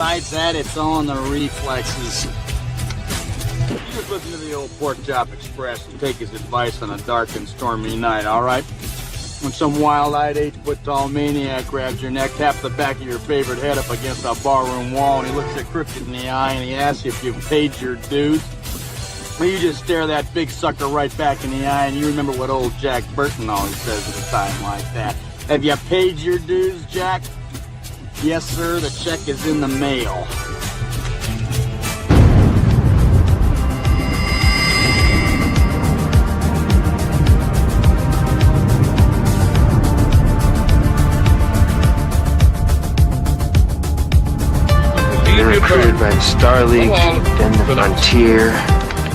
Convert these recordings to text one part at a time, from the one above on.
Besides that, it's on the reflexes. You just listen to the old Pork Chop Express and take his advice on a dark and stormy night, all right? When some wild-eyed 8-foot-tall maniac grabs your neck, taps the back of your favorite head up against a barroom wall, and he looks you crooked in the eye and he asks you if you've paid your dues, well, you just stare that big sucker right back in the eye and you remember what old Jack Burton always says at a time like that. Have you paid your dues, Jack? Yes, sir, the check is in the mail. Been recruited by the Star League, then the Frontier.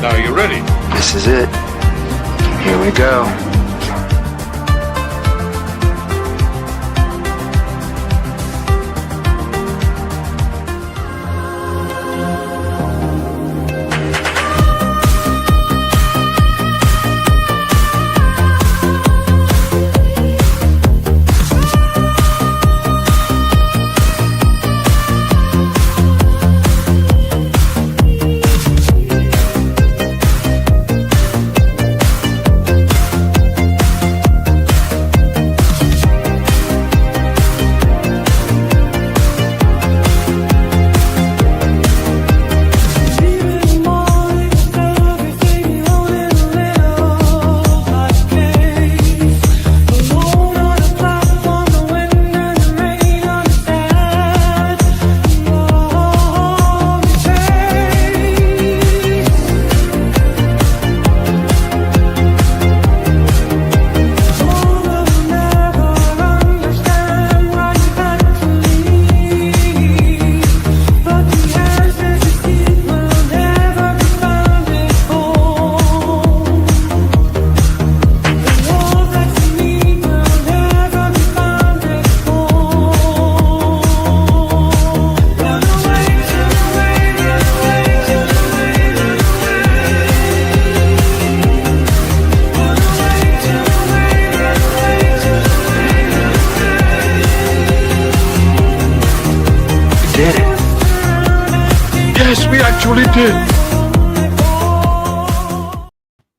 Now you ready? This is it. Here we go.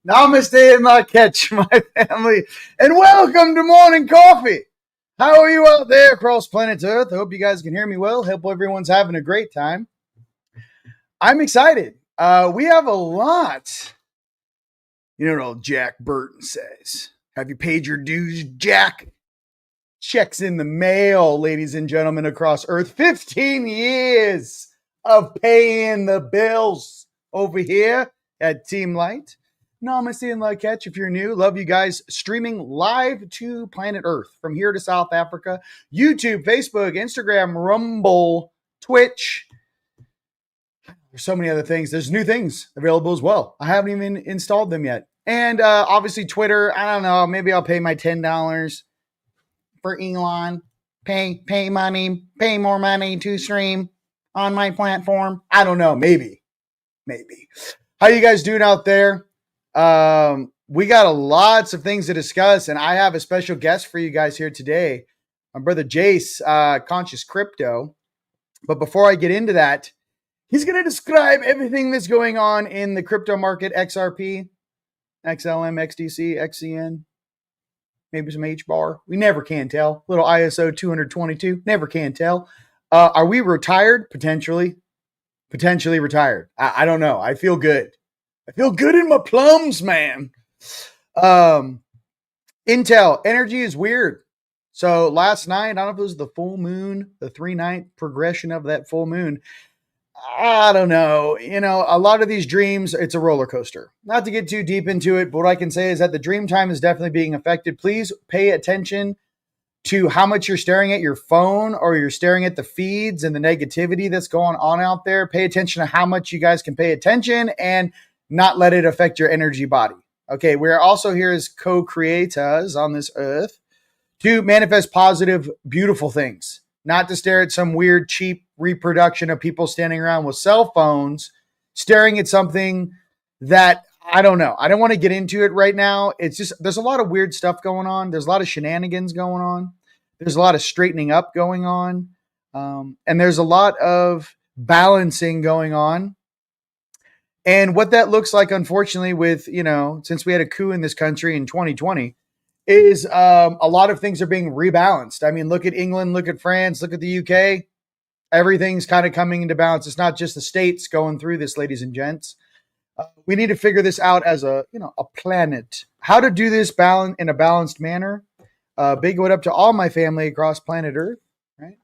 Namaste and la catch, my family, and welcome to Morning Coffee. How are you out there across planet Earth? I hope you guys can hear me well. Hope everyone's having a great time. I'm excited. We have a lot. You know what old Jack Burton says? Have you paid your dues, Jack? Checks in the mail, ladies and gentlemen, across Earth. 15 years of paying the bills over here at Team Light. Namaste and la catch if you're new. Love you guys. Streaming live to planet Earth from here to South Africa. YouTube, Facebook, Instagram, Rumble, Twitch. There's so many other things. There's new things available as well. I haven't even installed them yet. And obviously Twitter. I don't know. Maybe I'll pay my $10 for Elon. Pay money. Pay more money to stream on my platform. I don't know. Maybe. How you guys doing out there? We got lots of things to discuss, and I have a special guest for you guys here today, my brother Jayse Consciouscrypto. But before I get into that, he's going to describe everything that's going on in the crypto market: XRP, XLM, XDC, XCN, maybe some H-bar. We never can tell. Little ISO 222, never can tell. Are we retired? Potentially retired. I don't know. I feel good. I feel good in my plums, man. Intel energy is weird. So last night, I don't know if it was the full moon, the 3-night progression of that full moon. I don't know. You know, a lot of these dreams, it's a roller coaster. Not to get too deep into it, but what I can say is that the dream time is definitely being affected. Please pay attention to how much you're staring at your phone or you're staring at the feeds and the negativity that's going on out there. Pay attention to how much you guys can pay attention and not let it affect your energy body. Okay, we're also here as co-creators on this earth to manifest positive, beautiful things, not to stare at some weird, cheap reproduction of people standing around with cell phones, staring at something that, I don't know. I don't want to get into it right now. It's just, there's a lot of weird stuff going on. There's a lot of shenanigans going on. There's a lot of straightening up going on. And there's a lot of balancing going on. And what that looks like, unfortunately, with, since we had a coup in this country in 2020, is a lot of things are being rebalanced. I mean, look at England, look at France, look at the UK. Everything's kind of coming into balance. It's not just the states going through this, ladies and gents. We need to figure this out as a planet. How to do this in a balanced manner. Big what up to all my family across planet Earth. Right.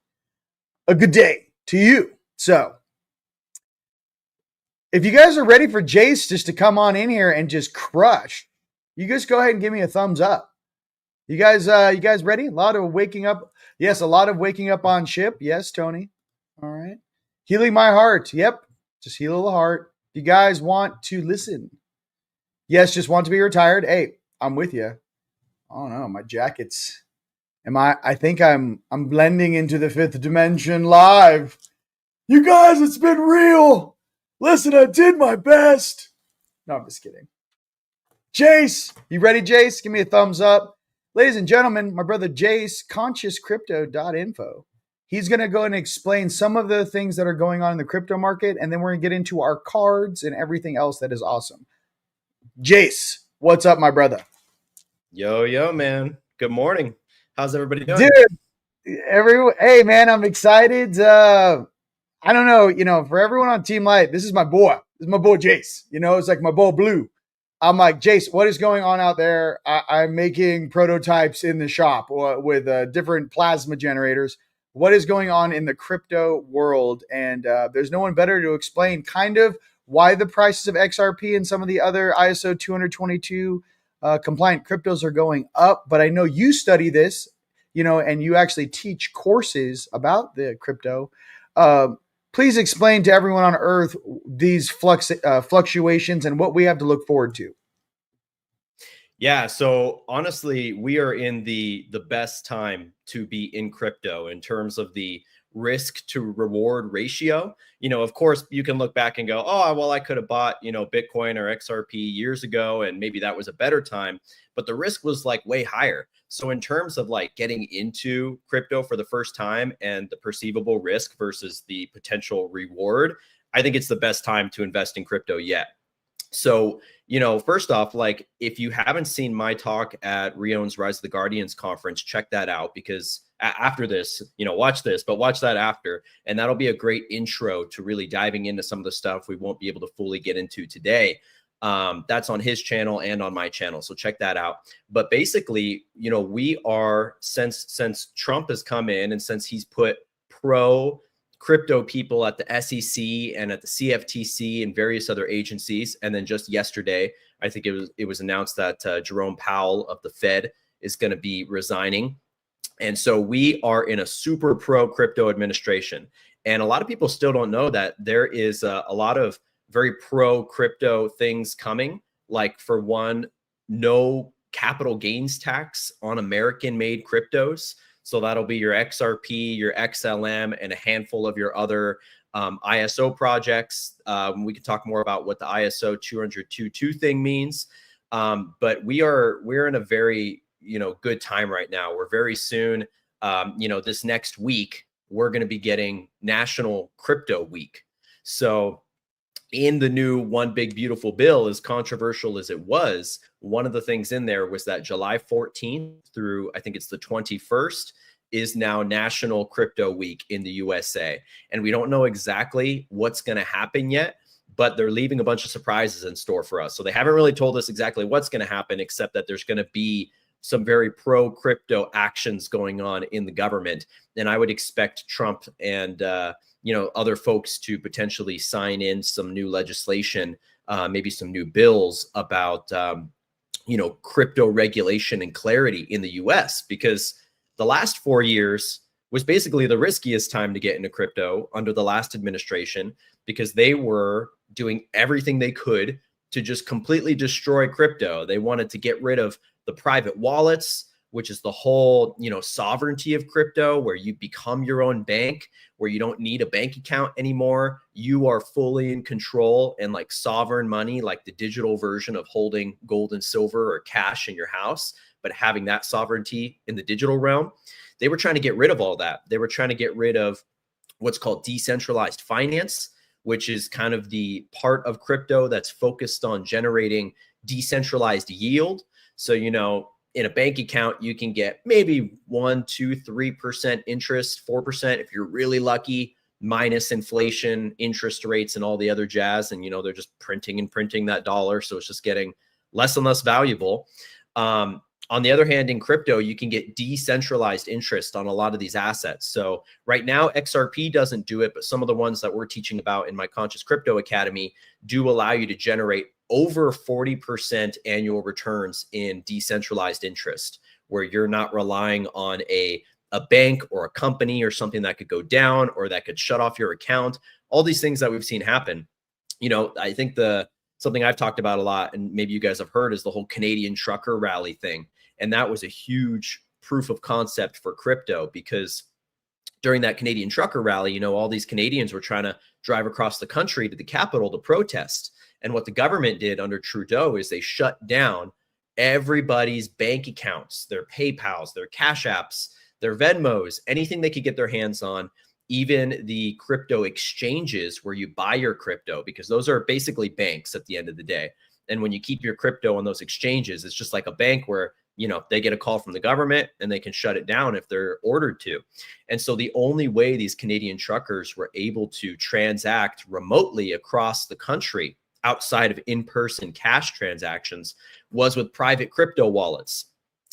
A good day to you. So, if you guys are ready for Jayse just to come on in here and just crush, you just go ahead and give me a thumbs up. You guys ready? A lot of waking up. Yes, a lot of waking up on ship. Yes, Tony. All right. Healing my heart. Yep. Just heal the heart. You guys want to listen? Yes, just want to be retired. Hey, I'm with you. Oh no, my jacket's. I think I'm blending into the fifth dimension live. You guys, it's been real. Listen, I did my best. No, I'm just kidding. Jayse, you ready, Jayse? Give me a thumbs up. Ladies and gentlemen, my brother Jayse Consciouscrypto.info. He's going to go and explain some of the things that are going on in the crypto market, and then we're going to get into our cards and everything else that is awesome. Jayse, what's up, my brother? Yo, man. Good morning. How's everybody doing? Dude, hey, man, I'm excited. I don't know, for everyone on Team Light, this is my boy. This is my boy Jayse. It's like my boy Blue. I'm like, Jayse, what is going on out there? I'm making prototypes in the shop with different plasma generators. What is going on in the crypto world? And there's no one better to explain kind of why the prices of XRP and some of the other ISO 222 compliant cryptos are going up. But I know you study this, and you actually teach courses about the crypto. Please explain to everyone on Earth these fluctuations and what we have to look forward to. Yeah, so honestly, we are in the best time to be in crypto in terms of the risk to reward ratio. Of course, you can look back and go, oh, well, I could have bought, Bitcoin or XRP years ago, and maybe that was a better time, but the risk was like way higher. So in terms of like getting into crypto for the first time and the perceivable risk versus the potential reward, I think it's the best time to invest in crypto yet. So, first off, like if you haven't seen my talk at Rion's Rise of the Guardians conference, check that out, because after this, watch this, but watch that after. And that'll be a great intro to really diving into some of the stuff we won't be able to fully get into today. That's on his channel and on my channel. So check that out. But basically, we are, since Trump has come in and since he's put pro crypto people at the SEC and at the CFTC and various other agencies. And then just yesterday, I think it was announced that Jerome Powell of the Fed is going to be resigning. And so we are in a super pro crypto administration. And a lot of people still don't know that there is a lot of very pro crypto things coming. Like, for one, no capital gains tax on American made cryptos. So that'll be your XRP, your XLM, and a handful of your other ISO projects. We can talk more about what the ISO 20022 thing means. But we're in a very good time right now. We're very soon, this next week, we're going to be getting National Crypto Week. So in the new One Big Beautiful Bill, as controversial as it was, one of the things in there was that July 14th through, I think it's the 21st, is now National Crypto Week in the USA. And we don't know exactly what's going to happen yet, but they're leaving a bunch of surprises in store for us. So they haven't really told us exactly what's going to happen, except that there's going to be some very pro crypto actions going on in the government. And I would expect Trump and, other folks to potentially sign in some new legislation, maybe some new bills about, crypto regulation and clarity in the US, because the last 4 years was basically the riskiest time to get into crypto under the last administration, because they were doing everything they could to just completely destroy crypto. They wanted to get rid of the private wallets, which is the whole, sovereignty of crypto, where you become your own bank, where you don't need a bank account anymore. You are fully in control and like sovereign money, like the digital version of holding gold and silver or cash in your house, but having that sovereignty in the digital realm. They were trying to get rid of all that. They were trying to get rid of what's called decentralized finance, which is kind of the part of crypto that's focused on generating decentralized yield. So, you know, in a bank account, you can get maybe 1, 2, 3% interest, 4% if you're really lucky, minus inflation, interest rates, and all the other jazz. And, you know, they're just printing and printing that dollar. So it's just getting less and less valuable. On the other hand, in crypto, you can get decentralized interest on a lot of these assets. So right now, XRP doesn't do it, but some of the ones that we're teaching about in my Conscious Crypto Academy do allow you to generate over 40% annual returns in decentralized interest, where you're not relying on a bank or a company or something that could go down or that could shut off your account. All these things that we've seen happen. You know, I think something I've talked about a lot, and maybe you guys have heard, is the whole Canadian trucker rally thing. And that was a huge proof of concept for crypto, because during that Canadian trucker rally, you know, all these Canadians were trying to drive across the country to the capital to protest. And what the government did under Trudeau is they shut down everybody's bank accounts, their PayPals, their Cash Apps, their Venmos, anything they could get their hands on, even the crypto exchanges where you buy your crypto, because those are basically banks at the end of the day. And when you keep your crypto on those exchanges, it's just like a bank where, you know, they get a call from the government and they can shut it down if they're ordered to. And so the only way these Canadian truckers were able to transact remotely across the country outside of in-person cash transactions was with private crypto wallets.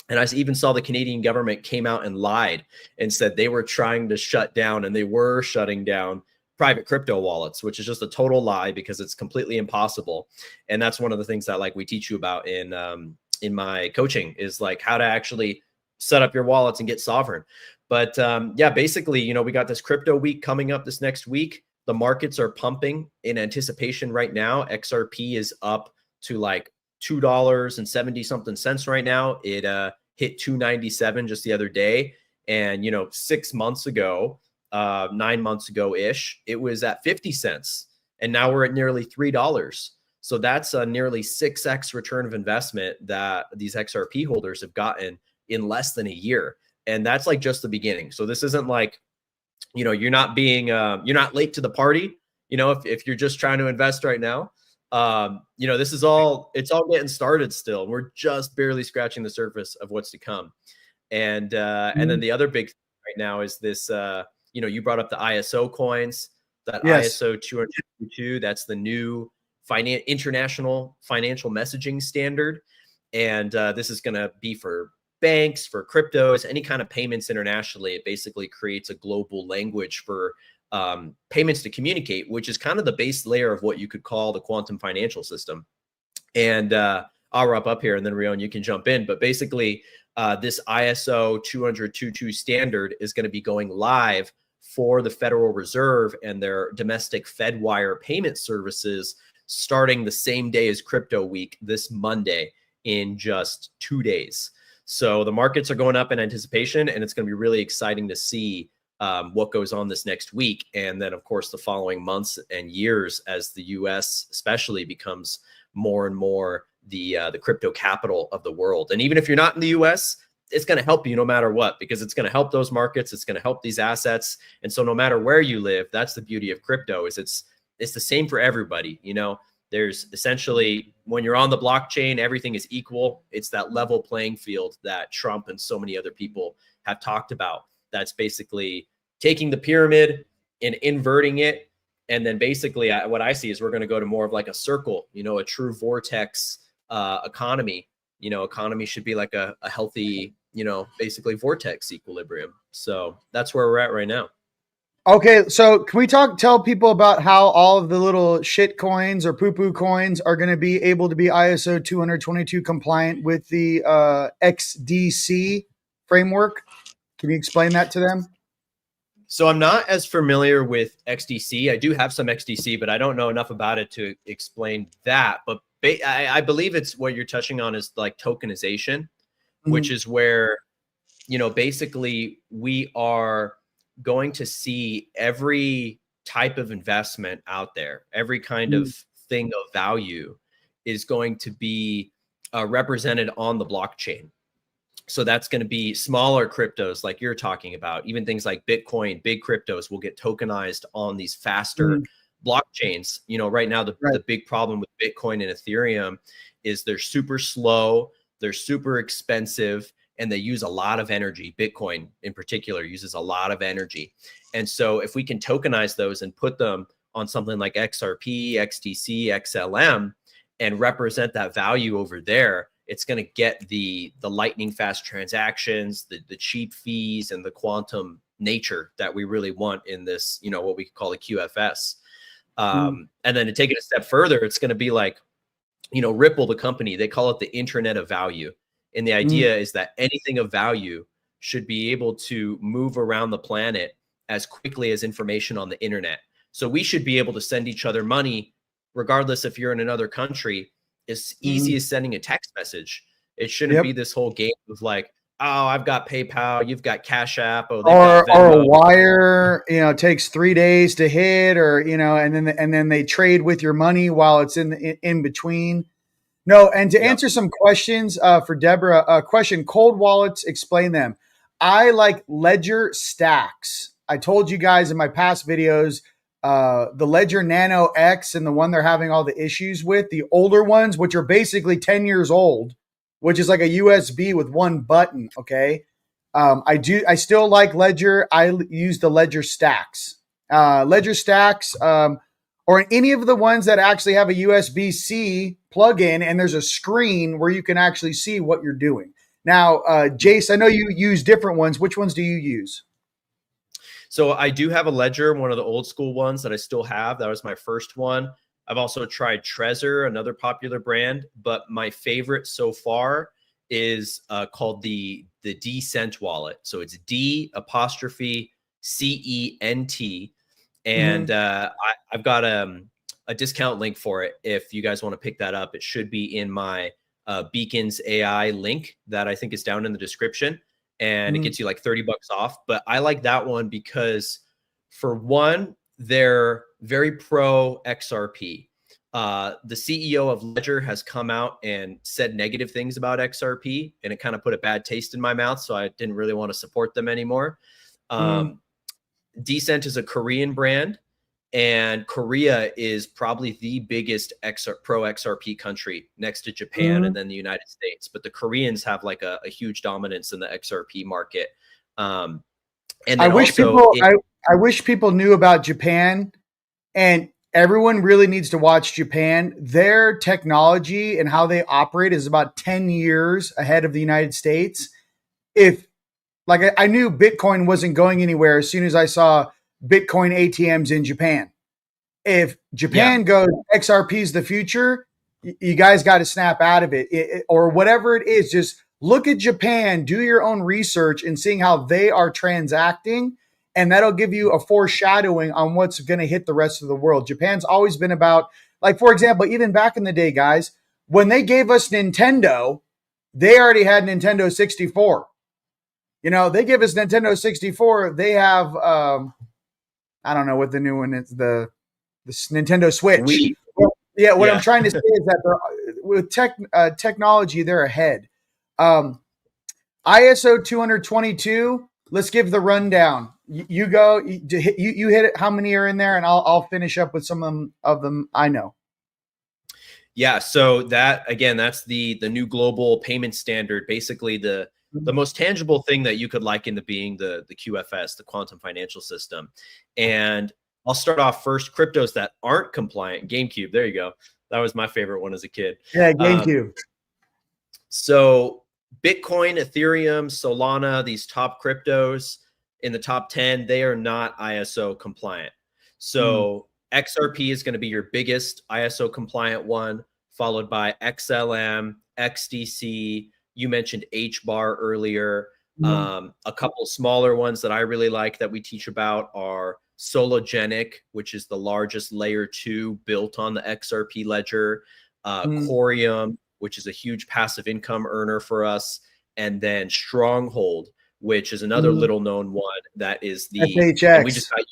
And I even saw the Canadian government came out and lied and said they were trying to shut down, and they were shutting down private crypto wallets, which is just a total lie, because it's completely impossible. And that's one of the things that we teach you about in my coaching, is like how to actually set up your wallets and get sovereign. But yeah, basically, you know, we got this crypto week coming up this next week. The markets are pumping in anticipation right now. XRP is up to like $2.70 something cents right now. It hit 297 just the other day. And, you know, 6 months ago, 9 months ago ish, it was at 50 cents. And now we're at nearly $3. So that's a nearly 6x return of investment that these XRP holders have gotten in less than a year. And that's like just the beginning. So this isn't like, you know, you're not late to the party, you know, if you're just trying to invest right now. You know, it's all getting started still. We're just barely scratching the surface of what's to come. And then the other big thing right now is this, you know, you brought up the ISO coins, that ISO 222, that's the new international financial messaging standard. And this is going to be for banks, for cryptos, any kind of payments internationally. It basically creates a global language for payments to communicate, which is kind of the base layer of what you could call the quantum financial system. And I'll wrap up here, and then Rion, you can jump in. But basically, this ISO 222 standard is going to be going live for the Federal Reserve and their domestic Fedwire payment services starting the same day as Crypto Week, this Monday, in just 2 days. So the markets are going up in anticipation, and it's going to be really exciting to see what goes on this next week. And then, of course, the following months and years, as the US especially becomes more and more the crypto capital of the world. And even if you're not in the US, it's going to help you no matter what, because it's going to help those markets. It's going to help these assets. And so no matter where you live, that's the beauty of crypto, is it's the same for everybody. You know, there's essentially, when you're on the blockchain, everything is equal. It's that level playing field that Trump and so many other people have talked about. That's basically taking the pyramid and inverting it. And then basically what I see is we're going to go to more of like a circle, you know, a true vortex economy. You know, economy should be like a healthy, you know, basically vortex equilibrium. So that's where we're at right now. Okay, so can we tell people about how all of the little shit coins or poo-poo coins are going to be able to be ISO 222 compliant with the XDC framework? Can you explain that to them? So I'm not as familiar with XDC. I do have some XDC, but I don't know enough about it to explain that. But I believe it's what you're touching on is like tokenization, which is where, you know, basically we are going to see every type of investment out there, every kind of thing of value is going to be represented on the blockchain. So that's going to be smaller cryptos like you're talking about. Even things like Bitcoin, big cryptos will get tokenized on these faster blockchains. You know, right now, the big problem with Bitcoin and Ethereum is they're super slow, they're super expensive, and they use a lot of energy. Bitcoin in particular uses a lot of energy. And so if we can tokenize those and put them on something like XRP, XTC, XLM, and represent that value over there, it's going to get the lightning fast transactions, the cheap fees, and the quantum nature that we really want in this, you know, what we call a QFS. And then to take it a step further, it's going to be like, you know, Ripple, the company, they call it the internet of value. And the idea is that anything of value should be able to move around the planet as quickly as information on the internet. So we should be able to send each other money, regardless if you're in another country, as easy as sending a text message. It shouldn't be this whole game of like, oh, I've got PayPal, you've got Cash App, or a wire, you know, takes 3 days to hit, or, you know, and then they trade with your money while it's in between. No, and to answer some questions for Deborah, question: cold wallets, explain them. I like Ledger stacks. I told you guys in my past videos, the Ledger Nano X and the one they're having all the issues with, the older ones, which are basically 10 years old, which is like a USB with one button. Okay. I still like Ledger. I use the Ledger stacks, or any of the ones that actually have a USB-C plug-in and there's a screen where you can actually see what you're doing. Now, Jayse, I know you use different ones. Which ones do you use? So I do have a Ledger, one of the old school ones that I still have. That was my first one. I've also tried Trezor, another popular brand, but my favorite so far is called the Decent wallet. So it's D''CENT. And I've got a discount link for it. If you guys want to pick that up, it should be in my beacons.ai link that I think is down in the description. And it gets you like $30 off. But I like that one because, for one, they're very pro XRP. The CEO of Ledger has come out and said negative things about XRP, and it kind of put a bad taste in my mouth. So I didn't really want to support them anymore. Decent is a Korean brand, and Korea is probably the biggest pro XRP country next to Japan and then the United States. But the Koreans have like a huge dominance in the XRP market. And then I wish people knew about Japan, and everyone really needs to watch Japan. Their technology and how they operate is about 10 years ahead of the United States. I knew Bitcoin wasn't going anywhere as soon as I saw Bitcoin ATMs in Japan. If Japan goes, XRP is the future, you guys got to snap out of it, or whatever it is. Just look at Japan, do your own research and seeing how they are transacting. And that'll give you a foreshadowing on what's going to hit the rest of the world. Japan's always been about, like, for example, even back in the day, guys, when they gave us Nintendo, they already had Nintendo 64. You know, they give us Nintendo 64. They have, I don't know what the new one is, the Nintendo Switch. What I'm trying to say is that with technology, they're ahead. ISO 222. Let's give the rundown. You go. You hit it. How many are in there? And I'll finish up with some of them I know. Yeah. So that's the new global payment standard. Basically, the most tangible thing that you could liken to being the QFS, the quantum financial system. And I'll start off first. Cryptos that aren't compliant. GameCube. There you go. That was my favorite one as a kid. Yeah, GameCube. So Bitcoin, Ethereum, Solana, these top cryptos in the top 10, they are not ISO compliant. So XRP is going to be your biggest ISO compliant one, followed by XLM, XDC. You mentioned HBAR earlier. A couple smaller ones that I really like that we teach about are Sologenic, which is the largest layer 2 built on the XRP ledger, Corium, which is a huge passive income earner for us, and then Stronghold, which is another little known one that is the SHX. We just got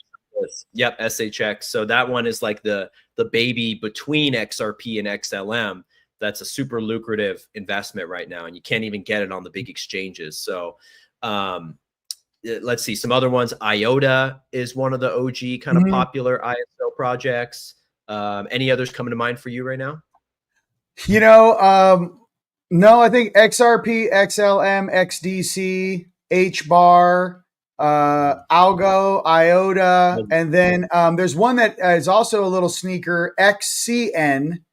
this. Yep, SHX. So that one is like the baby between XRP and XLM. that's a super lucrative investment right now, and you can't even get it on the big exchanges. So let's see some other ones. IOTA is one of the OG kind of popular ISO projects. Any others coming to mind for you right now? No, I think XRP, XLM, XDC, HBAR, Algo, IOTA, and then there's one that is also a little sneaker, XCN.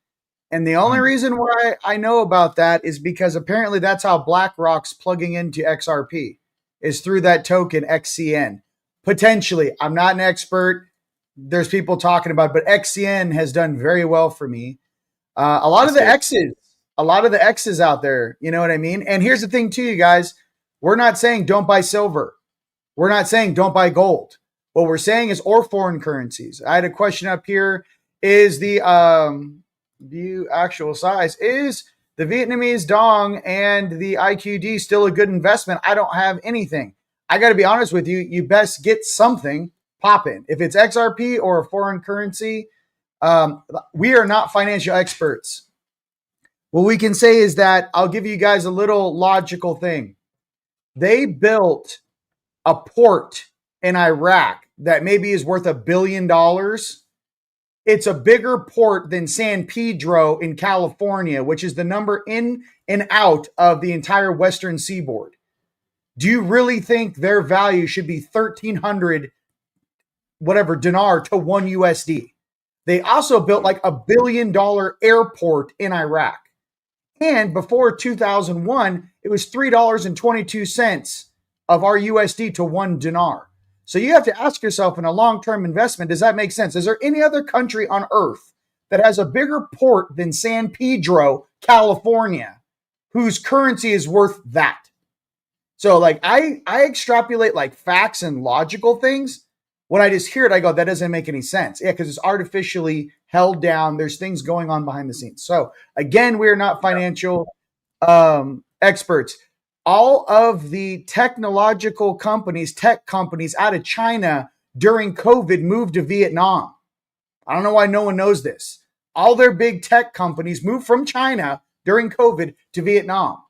And the only reason why I know about that is because apparently that's how BlackRock's plugging into XRP, is through that token XCN. Potentially, I'm not an expert. There's people talking about it, but XCN has done very well for me. A lot of the X's out there, you know what I mean? And here's the thing too, you guys, we're not saying don't buy silver. We're not saying don't buy gold. What we're saying is, or foreign currencies. I had a question up here. Is the view actual size, is the Vietnamese dong and the IQD still a good investment? I don't have anything. I got to be honest with you. You best get something popping. If it's XRP or a foreign currency, we are not financial experts. What we can say is that I'll give you guys a little logical thing. They built a port in Iraq that maybe is worth $1 billion. It's a bigger port than San Pedro in California, which is the number in and out of the entire Western seaboard. Do you really think their value should be 1,300 whatever dinar to $1 USD? They also built like $1 billion airport in Iraq. And before 2001, it was $3.22 of our USD to 1 dinar. So you have to ask yourself, in a long-term investment, does that make sense? Is there any other country on earth that has a bigger port than San Pedro, California, whose currency is worth that? So like I extrapolate like facts and logical things. When I just hear it, I go, that doesn't make any sense. Yeah, because it's artificially held down. There's things going on behind the scenes. So again, we're not financial experts. All of the technological companies, tech companies out of China during COVID moved to Vietnam. I don't know why no one knows this. All their big tech companies moved from China during COVID to Vietnam.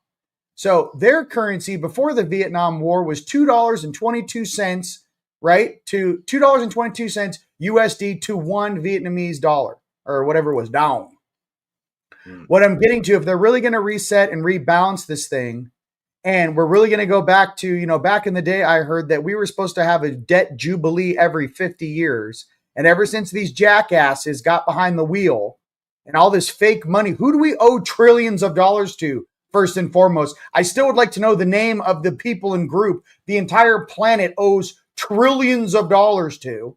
So their currency before the Vietnam War was $2.22, right? To $2.22 USD to 1 Vietnamese dollar, or whatever it was, down. What I'm getting to, if they're really going to reset and rebalance this thing, and we're really going to go back to, back in the day, I heard that we were supposed to have a debt jubilee every 50 years. And ever since these jackasses got behind the wheel and all this fake money, who do we owe trillions of dollars to? First and foremost, I still would like to know the name of the people and group the entire planet owes trillions of dollars to.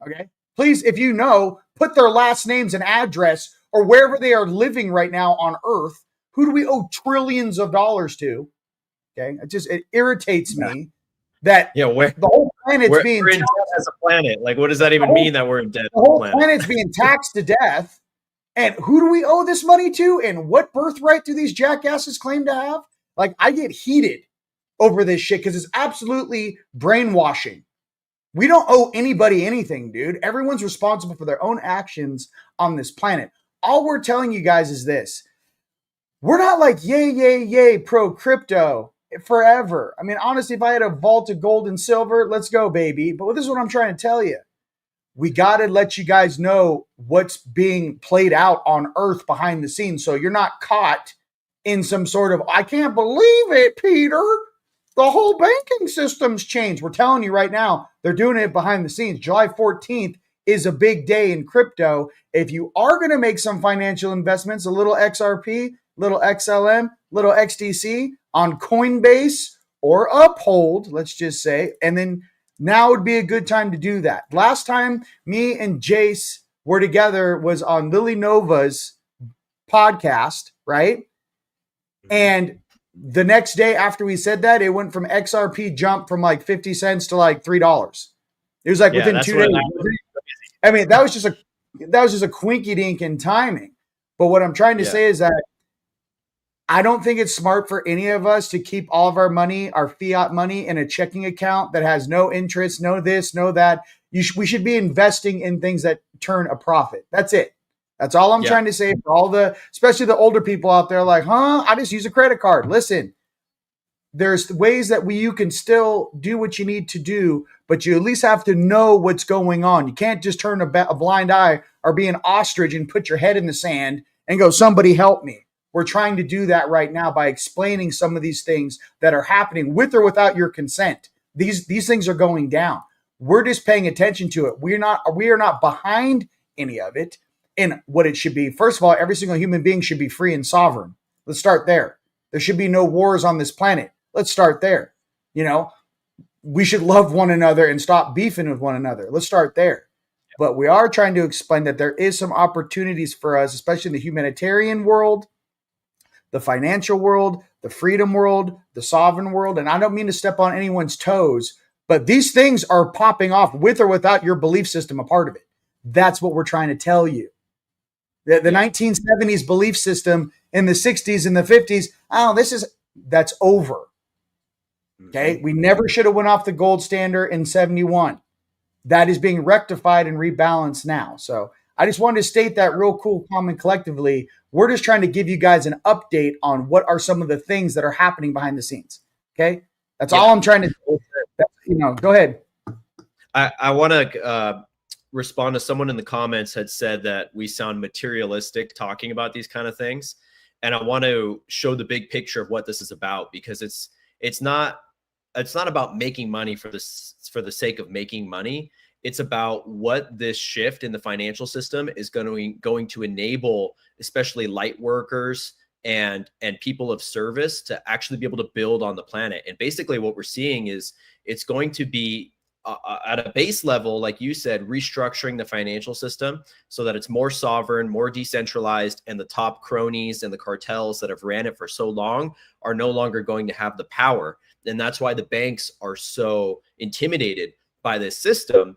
Okay. Please, if you know, put their last names and address or wherever they are living right now on Earth. Who do we owe trillions of dollars to? Okay, it irritates me that the whole planet's being in debt as a planet. Like, what does that even mean that we're in debt? The whole planet's being taxed to death. And who do we owe this money to? And what birthright do these jackasses claim to have? Like, I get heated over this shit because it's absolutely brainwashing. We don't owe anybody anything, dude. Everyone's responsible for their own actions on this planet. All we're telling you guys is this. We're not like, yay, yay, yay, pro crypto forever. I mean, honestly, if I had a vault of gold and silver, let's go, baby. But this is what I'm trying to tell you. We got to let you guys know what's being played out on Earth behind the scenes. So you're not caught in some sort of, I can't believe it, Peter. The whole banking system's changed. We're telling you right now, they're doing it behind the scenes. July 14th is a big day in crypto. If you are going to make some financial investments, a little XRP, little XLM, little XDC on Coinbase or Uphold, let's just say, and then now would be a good time to do that. Last time me and Jayse were together was on Lily Nova's podcast, right? And the next day after we said that, it went from XRP jumped from like 50 cents to like $3. It was like within 2 days. I mean, that was just a quinky dink in timing. But what I'm trying to say is that I don't think it's smart for any of us to keep all of our money, our fiat money, in a checking account that has no interest, no this, no that. We should be investing in things that turn a profit. That's it. That's all I'm trying to say for all especially the older people out there like, I just use a credit card. Listen, there's ways that you can still do what you need to do, but you at least have to know what's going on. You can't just turn a blind eye or be an ostrich and put your head in the sand and go, somebody help me. We're trying to do that right now by explaining some of these things that are happening with or without your consent. These things are going down. We're just paying attention to it. We are not behind any of it in what it should be. First of all, every single human being should be free and sovereign. Let's start there. There should be no wars on this planet. Let's start there. We should love one another and stop beefing with one another. Let's start there. But we are trying to explain that there is some opportunities for us, especially in the humanitarian world, the financial world, the freedom world, the sovereign world. And I don't mean to step on anyone's toes, but these things are popping off with or without your belief system a part of it. That's what we're trying to tell you. The 1970s belief system in the 60s and the 50s, that's over. Okay, we never should have went off the gold standard in 71. That is being rectified and rebalanced now. So I just wanted to state that real cool, calm, and collectively. We're just trying to give you guys an update on what are some of the things that are happening behind the scenes. Okay, that's all I'm trying to do. Go ahead. I want to respond to someone in the comments had said that we sound materialistic talking about these kind of things, and I want to show the big picture of what this is about, because it's not about making money for the sake of making money. It's about what this shift in the financial system is going to enable, especially light workers and people of service, to actually be able to build on the planet. And basically what we're seeing is it's going to be at a base level, like you said, restructuring the financial system so that it's more sovereign, more decentralized, and the top cronies and the cartels that have ran it for so long are no longer going to have the power. And that's why the banks are so intimidated by this system,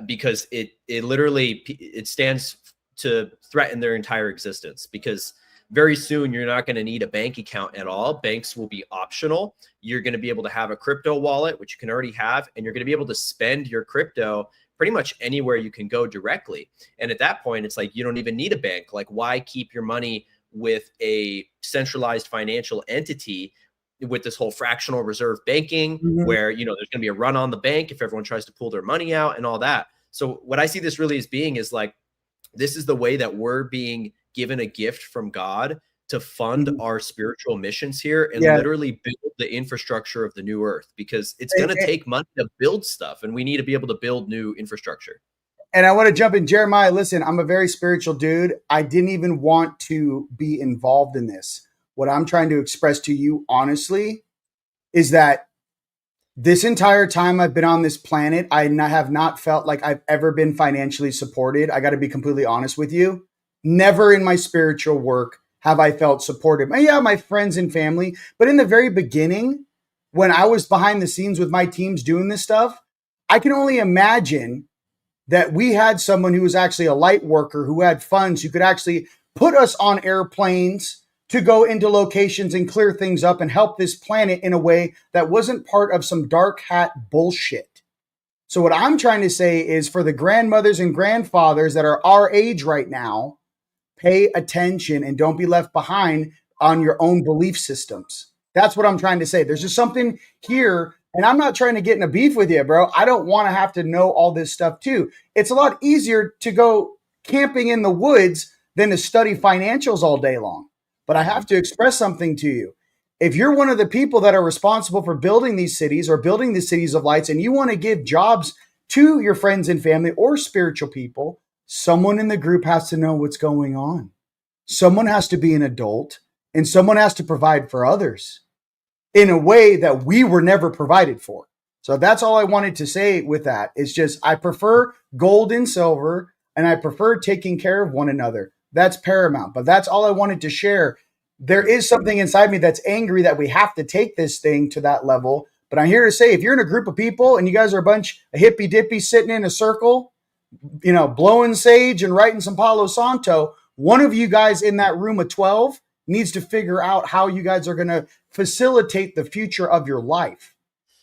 because it literally stands to threaten their entire existence. Because very soon you're not going to need a bank account at all. Banks will be optional. You're going to be able to have a crypto wallet, which you can already have, and you're going to be able to spend your crypto pretty much anywhere you can go directly. And at that point, it's like you don't even need a bank. Like, why keep your money with a centralized financial entity with this whole fractional reserve banking, where, there's going to be a run on the bank if everyone tries to pull their money out and all that. So what I see this really as being is like, this is the way that we're being given a gift from God to fund our spiritual missions here and literally build the infrastructure of the new earth, because it's going to take money to build stuff, and we need to be able to build new infrastructure. And I want to jump in. Jeremiah, listen, I'm a very spiritual dude. I didn't even want to be involved in this. What I'm trying to express to you honestly is that this entire time I've been on this planet, I have not felt like I've ever been financially supported. I got to be completely honest with you. Never in my spiritual work have I felt supported. Yeah, my friends and family. But in the very beginning, when I was behind the scenes with my teams doing this stuff, I can only imagine that we had someone who was actually a light worker who had funds, who could actually put us on airplanes to go into locations and clear things up and help this planet in a way that wasn't part of some dark hat bullshit. So what I'm trying to say is, for the grandmothers and grandfathers that are our age right now, pay attention and don't be left behind on your own belief systems. That's what I'm trying to say. There's just something here, and I'm not trying to get in a beef with you, bro. I don't want to have to know all this stuff too. It's a lot easier to go camping in the woods than to study financials all day long. But I have to express something to you. If you're one of the people that are responsible for building these cities or building the cities of lights, and you want to give jobs to your friends and family or spiritual people, someone in the group has to know what's going on. Someone has to be an adult, and someone has to provide for others in a way that we were never provided for. So that's all I wanted to say with that. It's just, I prefer gold and silver, and I prefer taking care of one another. That's paramount, but that's all I wanted to share. There is something inside me that's angry that we have to take this thing to that level. But I'm here to say, if you're in a group of people and you guys are a bunch of hippy dippy sitting in a circle, blowing sage and writing some Palo Santo, one of you guys in that room of 12 needs to figure out how you guys are going to facilitate the future of your life.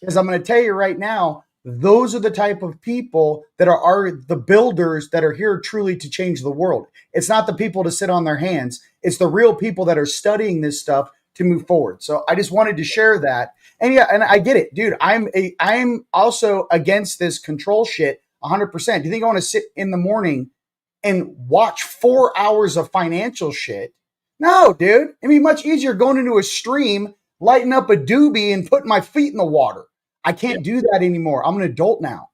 Because I'm going to tell you right now, those are the type of people that are the builders that are here truly to change the world. It's not the people to sit on their hands. It's the real people that are studying this stuff to move forward. So I just wanted to share that. And yeah, and I get it, dude. I'm also against this control shit 100%. Do you think I want to sit in the morning and watch 4 hours of financial shit? No, dude. It'd be much easier going into a stream, lighting up a doobie and putting my feet in the water. I can't do that anymore. I'm an adult now.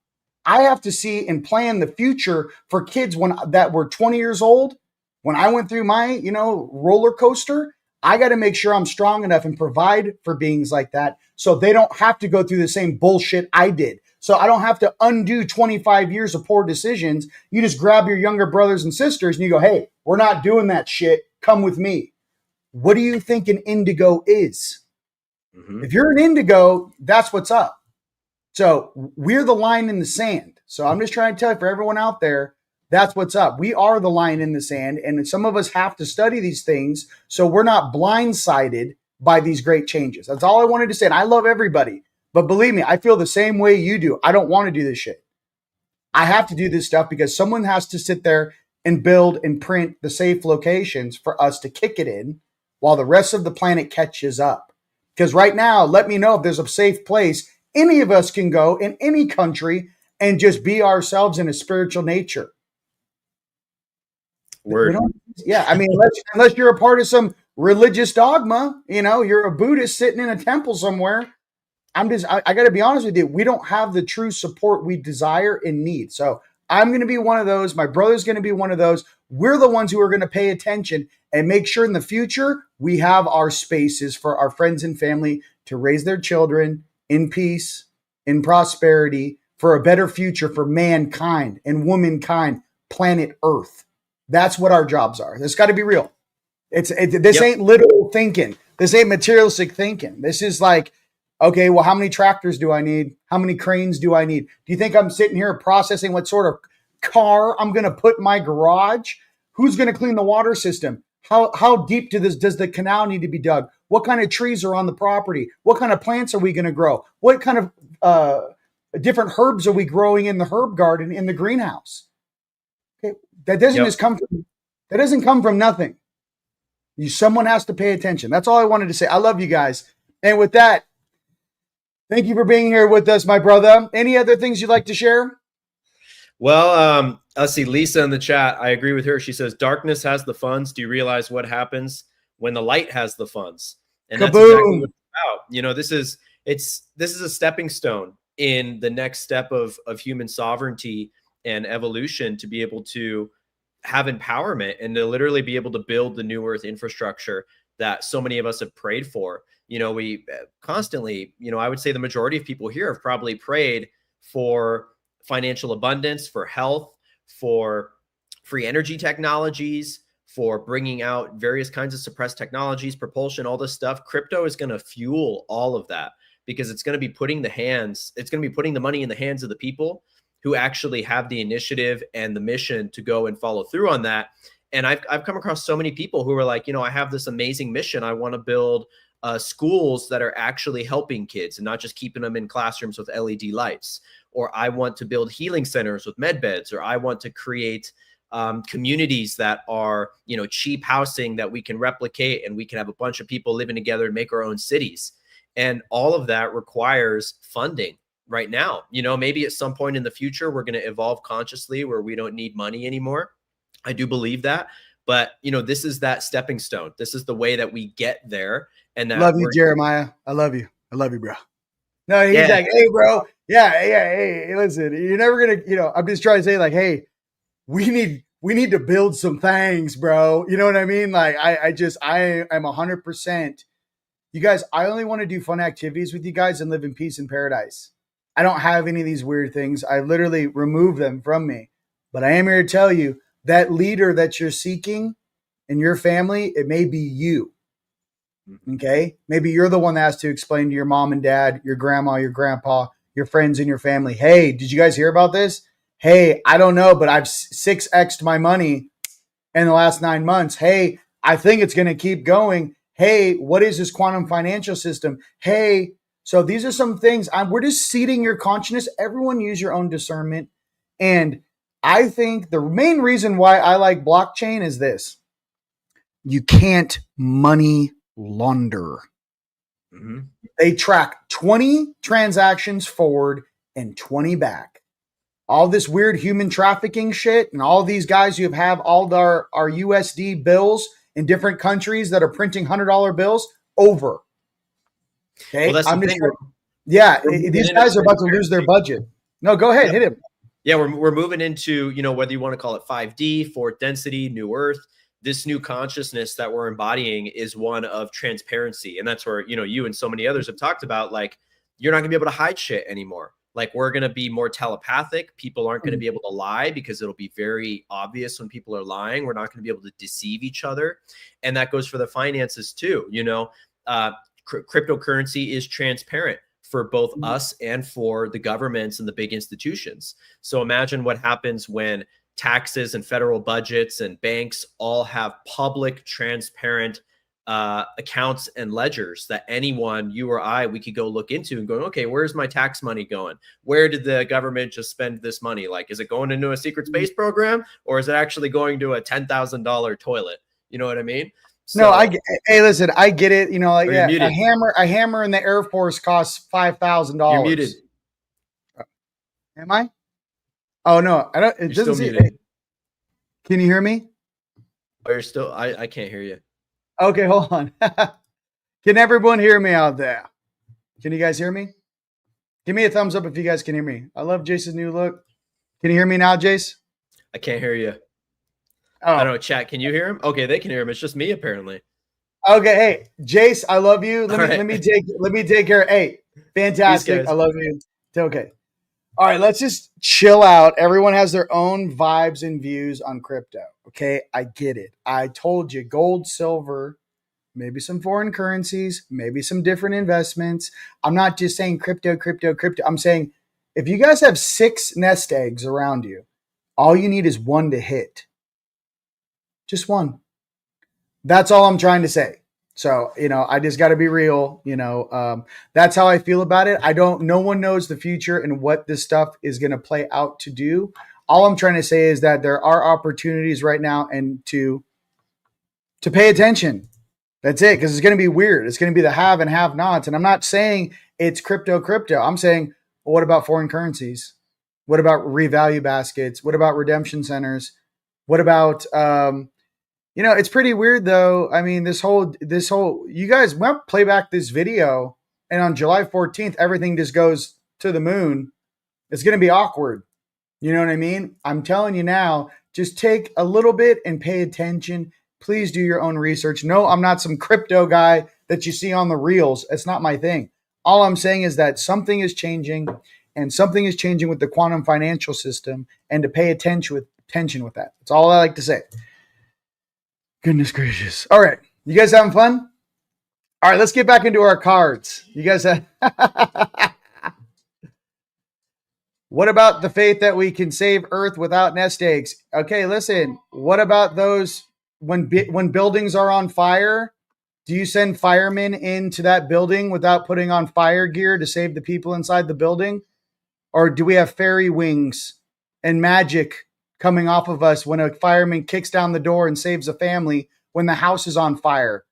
I have to see and plan the future for kids that were 20 years old. When I went through my, roller coaster, I got to make sure I'm strong enough and provide for beings like that so they don't have to go through the same bullshit I did. So I don't have to undo 25 years of poor decisions. You just grab your younger brothers and sisters and you go, hey, we're not doing that shit. Come with me. What do you think an indigo is? Mm-hmm. If you're an indigo, that's what's up. So we're the line in the sand. So I'm just trying to tell you, for everyone out there, that's what's up. We are the line in the sand, and some of us have to study these things so we're not blindsided by these great changes. That's all I wanted to say. And I love everybody, but believe me, I feel the same way you do. I don't want to do this shit. I have to do this stuff because someone has to sit there and build and print the safe locations for us to kick it in while the rest of the planet catches up. Because right now, let me know if there's a safe place any of us can go in any country and just be ourselves in a spiritual nature. Word. Yeah, I mean, unless you're a part of some religious dogma, you're a Buddhist sitting in a temple somewhere. I got to be honest with you. We don't have the true support we desire and need. So I'm going to be one of those. My brother's going to be one of those. We're the ones who are going to pay attention and make sure in the future we have our spaces for our friends and family to raise their children in peace, in prosperity, for a better future for mankind and womankind, planet Earth. That's what our jobs are. This got to be real. This ain't literal thinking. This ain't materialistic thinking. This is like, okay, well, how many tractors do I need? How many cranes do I need? Do you think I'm sitting here processing what sort of car I'm going to put in my garage? Who's going to clean the water system? How deep does the canal need to be dug? What kind of trees are on the property? What kind of plants are we going to grow? What kind of different herbs are we growing in the herb garden in the greenhouse? Okay, that doesn't come from nothing. Someone has to pay attention. That's all I wanted to say. I love you guys. And with that, thank you for being here with us, my brother. Any other things you'd like to share? Well, let's see. Lisa in the chat, I agree with her. She says, darkness has the funds. Do you realize what happens when the light has the funds? And Kaboom. That's exactly what it's about. This is a stepping stone in the next step of human sovereignty and evolution to be able to have empowerment and to literally be able to build the new earth infrastructure that so many of us have prayed for. We constantly, I would say the majority of people here have probably prayed for financial abundance, for health, for free energy technologies, for bringing out various kinds of suppressed technologies, propulsion, all this stuff. Crypto is going to fuel all of that because it's going to be putting the money in the hands of the people who actually have the initiative and the mission to go and follow through on that. And I've come across so many people who are like, I have this amazing mission. I want to build schools that are actually helping kids and not just keeping them in classrooms with LED lights. Or I want to build healing centers with med beds, or I want to create communities that are, cheap housing that we can replicate and we can have a bunch of people living together and make our own cities. And all of that requires funding right now. Maybe at some point in the future, we're going to evolve consciously where we don't need money anymore. I do believe that. But, this is that stepping stone. This is the way that we get there. And that love you, Jeremiah. I love you. I love you, bro. No, he's like, hey, bro. Yeah. Hey, listen, you're never going to, I'm just trying to say like, hey, we need to build some things, bro. You know what I mean? Like, I am 100%. You guys, I only want to do fun activities with you guys and live in peace and paradise. I don't have any of these weird things. I literally remove them from me. But I am here to tell you that leader that you're seeking in your family, it may be you. Okay? Maybe you're the one that has to explain to your mom and dad, your grandma, your grandpa, your friends in your family, hey, did you guys hear about this? Hey, I don't know, but I've 6x'd my money in the last 9 months. Hey, I think it's going to keep going. Hey, what is this quantum financial system? Hey, So these are some things. We're just seeding your consciousness. Everyone use your own discernment. And I think the main reason why I like blockchain is this. You can't money launder. Mm-hmm. They track 20 transactions forward and 20 back. All this weird human trafficking shit and all these guys who have all our USD bills in different countries that are printing $100 bills over. Okay. Well, that's the thing. These guys are about to lose their budget. No, go ahead. Hit him. Yeah, we're moving into, whether you want to call it 5D, fourth density, new earth, this new consciousness that we're embodying is one of transparency. And that's where, you and so many others have talked about, like, you're not gonna be able to hide shit anymore. Like, we're going to be more telepathic. People aren't going to be able to lie because it'll be very obvious when people are lying. We're not going to be able to deceive each other. And that goes for the finances too. Cryptocurrency is transparent for both us and for the governments and the big institutions. So imagine what happens when taxes and federal budgets and banks all have public, transparent accounts and ledgers that anyone, you or I, we could go look into and go, okay, where's my tax money going? Where did the government just spend this money? Like, is it going into a secret space program, or is it actually going to a $10,000 toilet? You know what I mean? So, no, hey, listen, I get it. A hammer in the Air Force costs $5,000. You're muted. Am I? Oh no, I don't. It you're doesn't see. Can you hear me? Oh, you're still. I can't hear you. Okay, hold on. Can everyone hear me out there? Can you guys hear me? Give me a thumbs up if you guys can hear me. I love Jayce's new look. Can you hear me now, Jayce? I can't hear you. Oh. I don't know, chat. Can you hear him? Okay, they can hear him. It's just me, apparently. Okay, hey, Jayce, I love you. Let me take care. Hey, fantastic. I love you. Okay. All right, let's just chill out. Everyone has their own vibes and views on crypto. Okay, I get it. I told you gold, silver, maybe some foreign currencies, maybe some different investments. I'm not just saying crypto. I'm saying if you guys have 6 nest eggs around you, all you need is one to hit. Just one. That's all I'm trying to say. So, I just got to be real. That's how I feel about it. No one knows the future and what this stuff is going to play out to do. All I'm trying to say is that there are opportunities right now and to pay attention. That's it. Because it's going to be weird. It's going to be the have and have nots. And I'm not saying it's crypto. I'm saying, well, what about foreign currencies? What about revalue baskets? What about redemption centers? What about, it's pretty weird though. I mean, this whole, you guys went play back this video and on July 14th, everything just goes to the moon. It's going to be awkward. You know what I mean? I'm telling you now, just take a little bit and pay attention. Please do your own research. No, I'm not some crypto guy that you see on the reels. It's not my thing. All I'm saying is that something is changing and something is changing with the quantum financial system and to pay attention with that. That's all I like to say. Goodness gracious. All right. You guys having fun? All right, let's get back into our cards. You guys have... What about the faith that we can save Earth without nest eggs? Okay, listen. What about those when buildings are on fire? Do you send firemen into that building without putting on fire gear to save the people inside the building? Or do we have fairy wings and magic coming off of us when a fireman kicks down the door and saves a family when the house is on fire?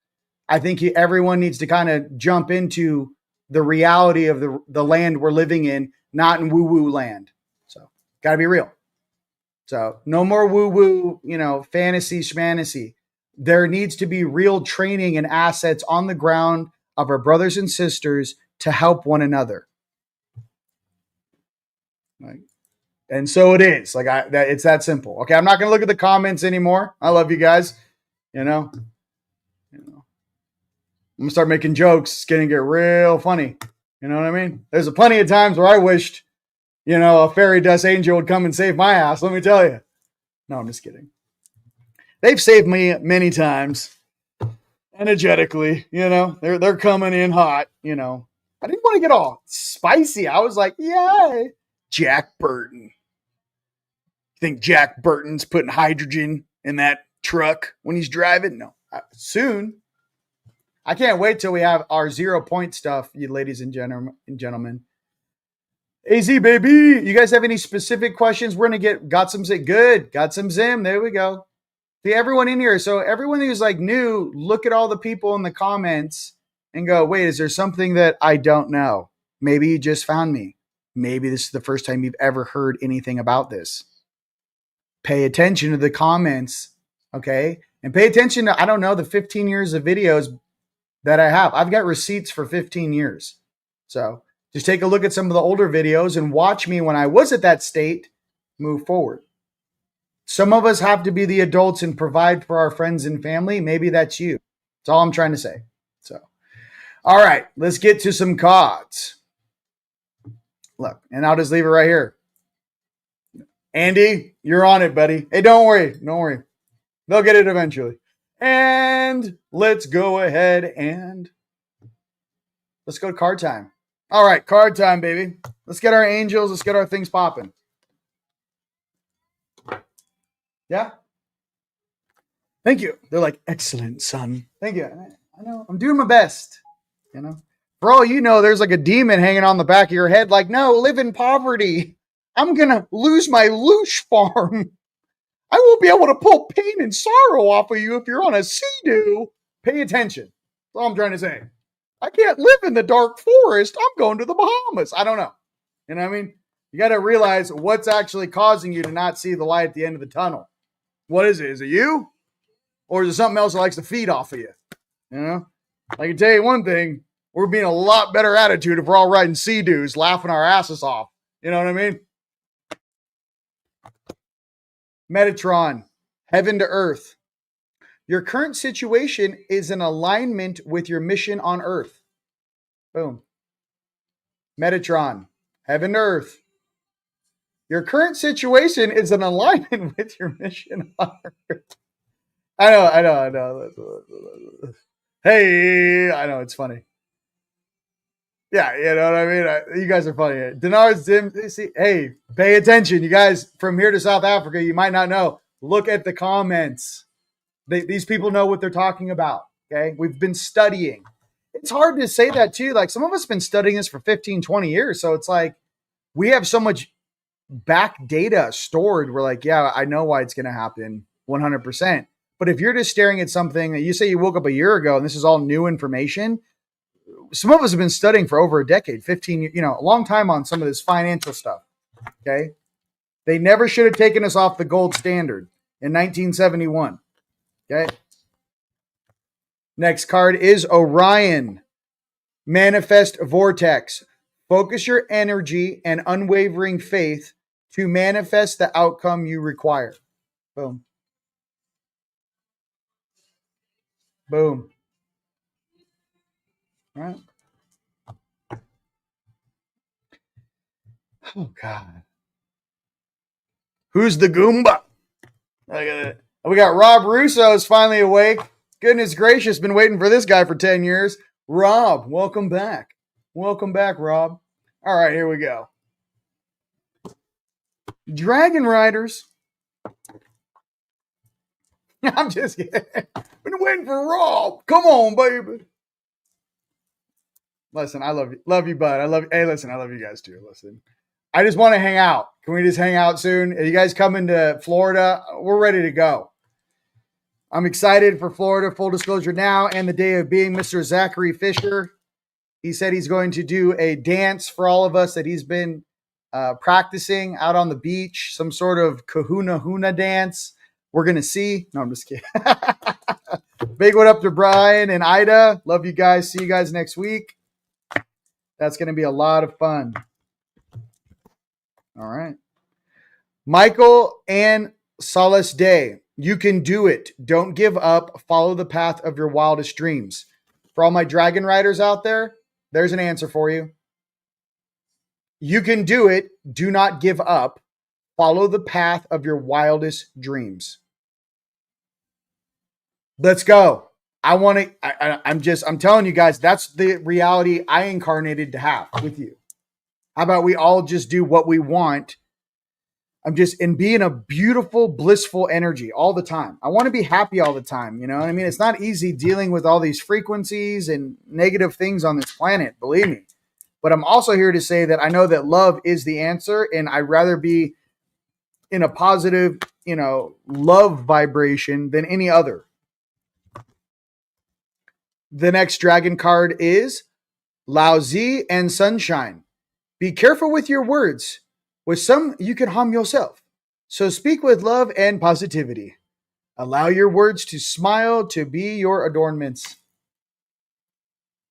I think everyone needs to kind of jump into the reality of the land we're living in, not in woo-woo land. So, got to be real. So, no more woo-woo, fantasy schmantasy. There needs to be real training and assets on the ground of our brothers and sisters to help one another. And so it is. It's that simple. Okay, I'm not going to look at the comments anymore. I love you guys. I'm going to start making jokes. It's going to get real funny. You know what I mean? There's plenty of times where I wished, a fairy dust angel would come and save my ass. Let me tell you. No, I'm just kidding. They've saved me many times. Energetically, they're coming in hot, I didn't want to get all spicy. I was like, yay. Jack Burton. Think Jack Burton's putting hydrogen in that truck when he's driving? No. Soon. I can't wait till we have our 0 point stuff, you ladies and gentlemen. AZ baby, you guys have any specific questions? We're gonna got some good, got some Zim. There we go. See everyone in here. So everyone who's like new, look at all the people in the comments and go, wait, is there something that I don't know? Maybe you just found me. Maybe this is the first time you've ever heard anything about this. Pay attention to the comments, okay? And pay attention to, I don't know, the 15 years of videos that I have. I've got receipts for 15 years. So just take a look at some of the older videos and watch me when I was at that state move forward. Some of us have to be the adults and provide for our friends and family. Maybe that's you. That's all I'm trying to say. So, all right, let's get to some cards. Look, and I'll just leave it right here. Andy, you're on it, buddy. Hey, don't worry. Don't worry. They'll get it eventually. And let's go ahead and let's go to card time. All right, card time, baby. Let's get our angels. Let's get our things popping. Yeah? Thank you. They're like, excellent, son. Thank you. I know. I'm doing my best. You know? For all you know, there's like a demon hanging on the back of your head like, no, live in poverty. I'm going to lose my loosh farm. I won't be able to pull pain and sorrow off of you if you're on a sea-doo. Pay attention. That's all I'm trying to say. I can't live in the dark forest. I'm going to the Bahamas. I don't know. You know what I mean? You got to realize what's actually causing you to not see the light at the end of the tunnel. What is it? Is it you? Or is it something else that likes to feed off of you? You know? I can tell you one thing. We're being a lot better attitude if we're all riding sea-doos, laughing our asses off. You know what I mean? Metatron, heaven to earth. Your current situation is in alignment with your mission on earth. Boom. Metatron, heaven to earth. Your current situation is in alignment with your mission on earth. I know. Hey, I know, it's funny. Yeah, you know what I mean? You guys are funny. Dinar's Zim. See, hey, pay attention. You guys from here to South Africa, you might not know. Look at the comments. These people know what they're talking about. Okay. We've been studying. It's hard to say that too. Like some of us have been studying this for 15, 20 years. So it's like we have so much back data stored. We're like, yeah, I know why it's going to happen 100%. But if you're just staring at something that you say you woke up a year ago and this is all new information, some of us have been studying for over a decade, 15, a long time on some of this financial stuff. Okay. They never should have taken us off the gold standard in 1971. Okay. Next card is Orion. Manifest Vortex. Focus your energy and unwavering faith to manifest the outcome you require. Boom. Boom. All right. Oh, God. Who's the Goomba? Look at it. We got Rob Russo is finally awake. Goodness gracious, been waiting for this guy for 10 years. Rob, welcome back. Welcome back, Rob. All right, here we go. Dragon Riders. I'm just kidding. Been waiting for Rob. Come on, baby. Listen, I love you. Love you, bud. Hey, listen, I love you guys too. Listen. I just want to hang out. Can we just hang out soon? Are you guys coming to Florida? We're ready to go. I'm excited for Florida. Full disclosure now and the day of being Mr. Zachary Fisher. He said he's going to do a dance for all of us that he's been practicing out on the beach. Some sort of kahuna dance. We're going to see. No, I'm just kidding. Big one up to Brian and Ida. Love you guys. See you guys next week. That's going to be a lot of fun. All right. Michael and Solace Day. You can do it. Don't give up. Follow the path of your wildest dreams. For all my dragon riders out there, there's an answer for you. You can do it. Do not give up. Follow the path of your wildest dreams. Let's go. I'm telling you guys, that's the reality I incarnated to have with you. How about we all just do what we want I'm just in being a beautiful, blissful energy all the time. I want to be happy all the time. You know what I mean? It's not easy dealing with all these frequencies and negative things on this planet, believe me. But I'm also here to say that I know that love is the answer, and I'd rather be in a positive, love vibration than any other. The next dragon card is Lao Zi and Sunshine. Be careful with your words. With some, you can harm yourself. So speak with love and positivity. Allow your words to smile, to be your adornments.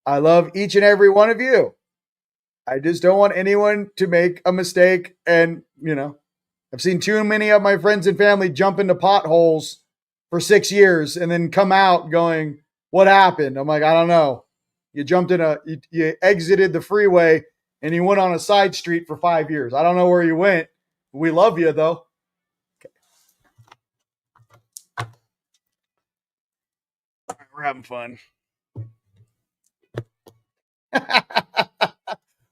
I love each and every one of you. I just don't want anyone to make a mistake. And, I've seen too many of my friends and family jump into potholes for 6 years and then come out going, what happened? I'm like, I don't know. You jumped you exited the freeway and you went on a side street for 5 years. I don't know where you went. We love you though. Okay. All right, we're having fun.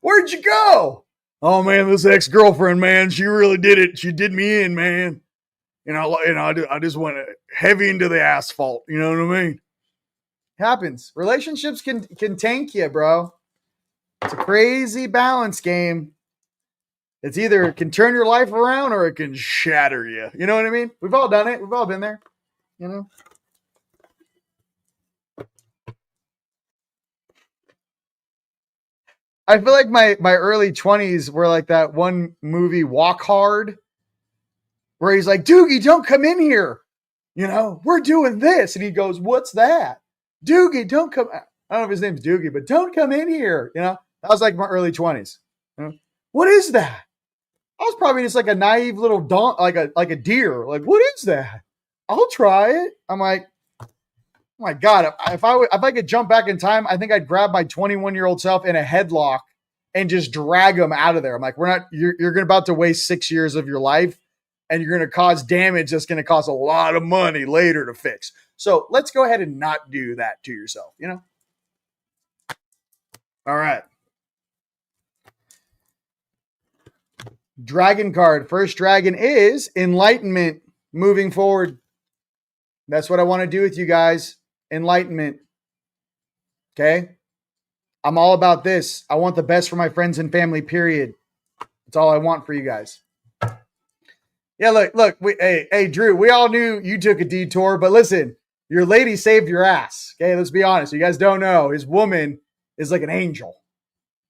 Where'd you go? Oh man, this ex-girlfriend, man, she really did it. She did me in, man. I just went heavy into the asphalt. You know what I mean? Happens. Relationships can tank you, bro. It's a crazy balance game. It's either it can turn your life around or it can shatter you. You know what I mean? We've all done it. We've all been there. I feel like my early 20s were like that one movie, Walk Hard, where he's like, Doogie, don't come in here. We're doing this. And he goes, what's that? Doogie, don't come. I don't know if his name's Doogie, but don't come in here. That was like my early 20s. What is that? I was probably just like a naive little like a deer. Like, what is that? I'll try it. I'm like, oh my God, if I could jump back in time, I think I'd grab my 21-year-old self in a headlock and just drag him out of there. I'm like, you're about to waste 6 years of your life and you're going to cause damage that's going to cost a lot of money later to fix. So let's go ahead and not do that to yourself, All right. Dragon card. First dragon is enlightenment. Moving forward. That's what I want to do with you guys. Enlightenment. Okay? I'm all about this. I want the best for my friends and family, period. That's all I want for you guys. Yeah, look. Hey, Drew, we all knew you took a detour, but listen, your lady saved your ass. Okay, let's be honest. You guys don't know. His woman is like an angel.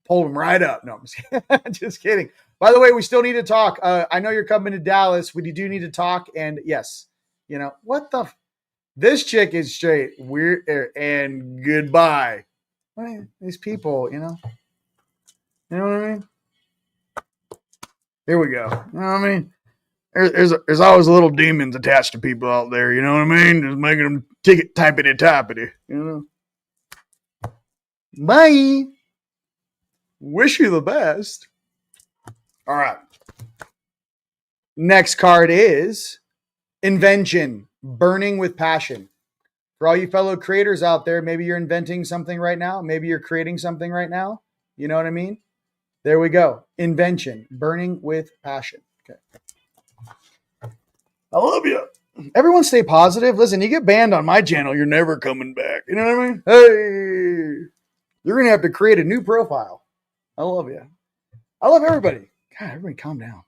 Pulled him right up. No, I'm just kidding. By the way, we still need to talk. I know you're coming to Dallas. We do need to talk. And yes, what the... This chick is straight weird and goodbye. These people, You know what I mean? Here we go. You know what I mean? There's always little demons attached to people out there. You know what I mean? Just making them ticket typity. Bye. Wish you the best. All right. Next card is invention, burning with passion. For all you fellow creators out there, maybe you're inventing something right now. Maybe you're creating something right now. You know what I mean? There we go. Invention, burning with passion. Okay. I love you. Everyone stay positive. Listen, you get banned on my channel, you're never coming back. You know what I mean? Hey, you're going to have to create a new profile. I love you. I love everybody. God, everybody calm down.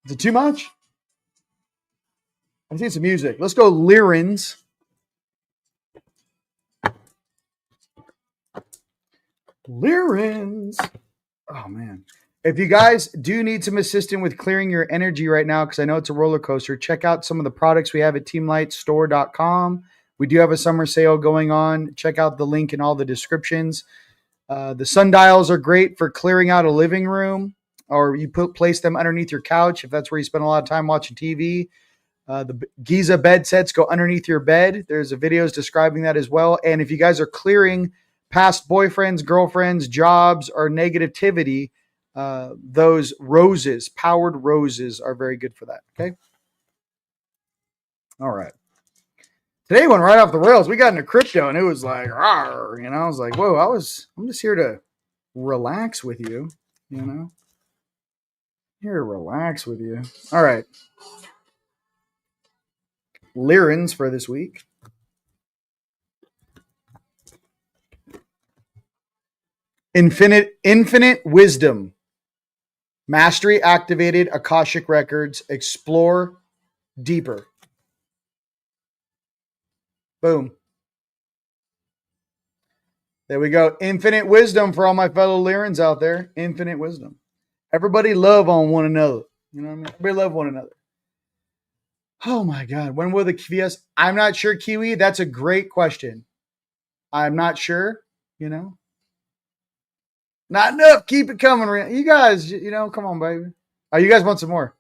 Is it too much? I need some music. Let's go Lyrins. Oh, man. If you guys do need some assistance with clearing your energy right now, because I know it's a roller coaster, check out some of the products we have at teamlightstore.com. We do have a summer sale going on. Check out the link in all the descriptions. The sundials are great for clearing out a living room, or you place them underneath your couch if that's where you spend a lot of time watching TV. The Giza bed sets go underneath your bed. There's videos describing that as well. And if you guys are clearing past boyfriends, girlfriends, jobs, or negativity, those roses, powered roses, are very good for that. Okay. All right. Today went right off the rails. We got into crypto and it was like, rawr, I was like, whoa, I'm just here to relax with you, Here to relax with you. All right. Lyrins for this week. Infinite wisdom. Mastery activated Akashic records. Explore deeper. Boom. There we go. Infinite wisdom for all my fellow Lyrins out there. Infinite wisdom. Everybody love on one another. You know what I mean? Everybody love one another. Oh my God. When will the Kiwis? I'm not sure, Kiwi. That's a great question. I'm not sure, you know. Not enough. Keep it coming. You guys, you know, come on, baby. Oh, you guys want some more?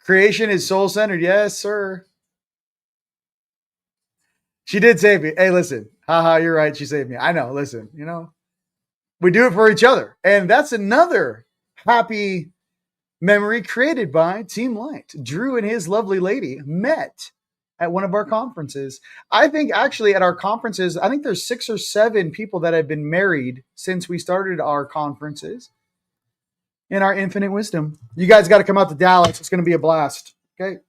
Creation is soul-centered. Yes, sir. She did save me. Hey, listen. Haha, you're right. She saved me. I know. Listen, you know, we do it for each other. And that's another happy memory created by Team Light. Drew and his lovely lady met at one of our conferences. I think actually at our conferences, I think there's 6 or 7 people that have been married since we started our conferences in our infinite wisdom. You guys got to come out to Dallas. It's going to be a blast. Okay.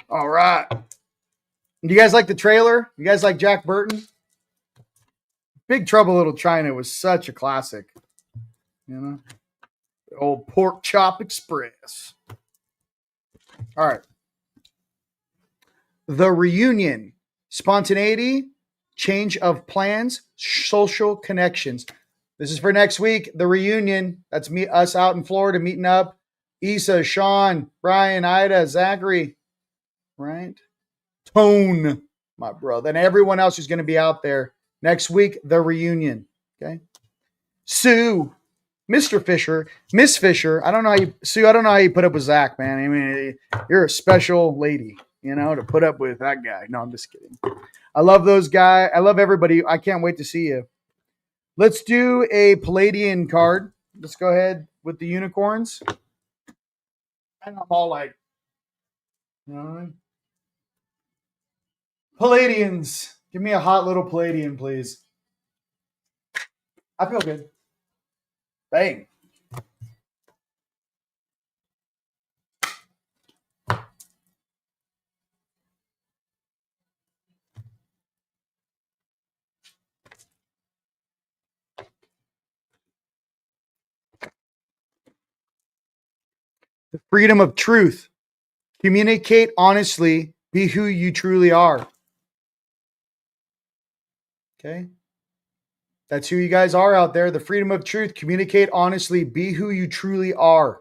All right. Do you guys like the trailer? You guys like Jack Burton? Big Trouble Little China was such a classic. You know? The old Pork Chop Express. All right. The reunion. Spontaneity, change of plans, social connections. This is for next week. The reunion. That's us out in Florida meeting up. Issa, Sean, Brian, Ida, Zachary, right? Tone, my brother, and everyone else who's going to be out there next week. The reunion. Okay. Sue, Mr. Fisher, Miss Fisher. I don't know how you, Sue. I don't know how you put up with Zach, man. I mean, you're a special lady, you know, to put up with that guy. No, I'm just kidding. I love those guys. I love everybody. I can't wait to see you. Let's do a Palladian card. Let's go ahead with the unicorns. And I'm all like, you know, Palladians. Give me a hot little Palladian, please. I feel good. Bang. The freedom of truth. Communicate honestly. Be who you truly are. Okay. That's who you guys are out there. The freedom of truth. Communicate honestly. Be who you truly are.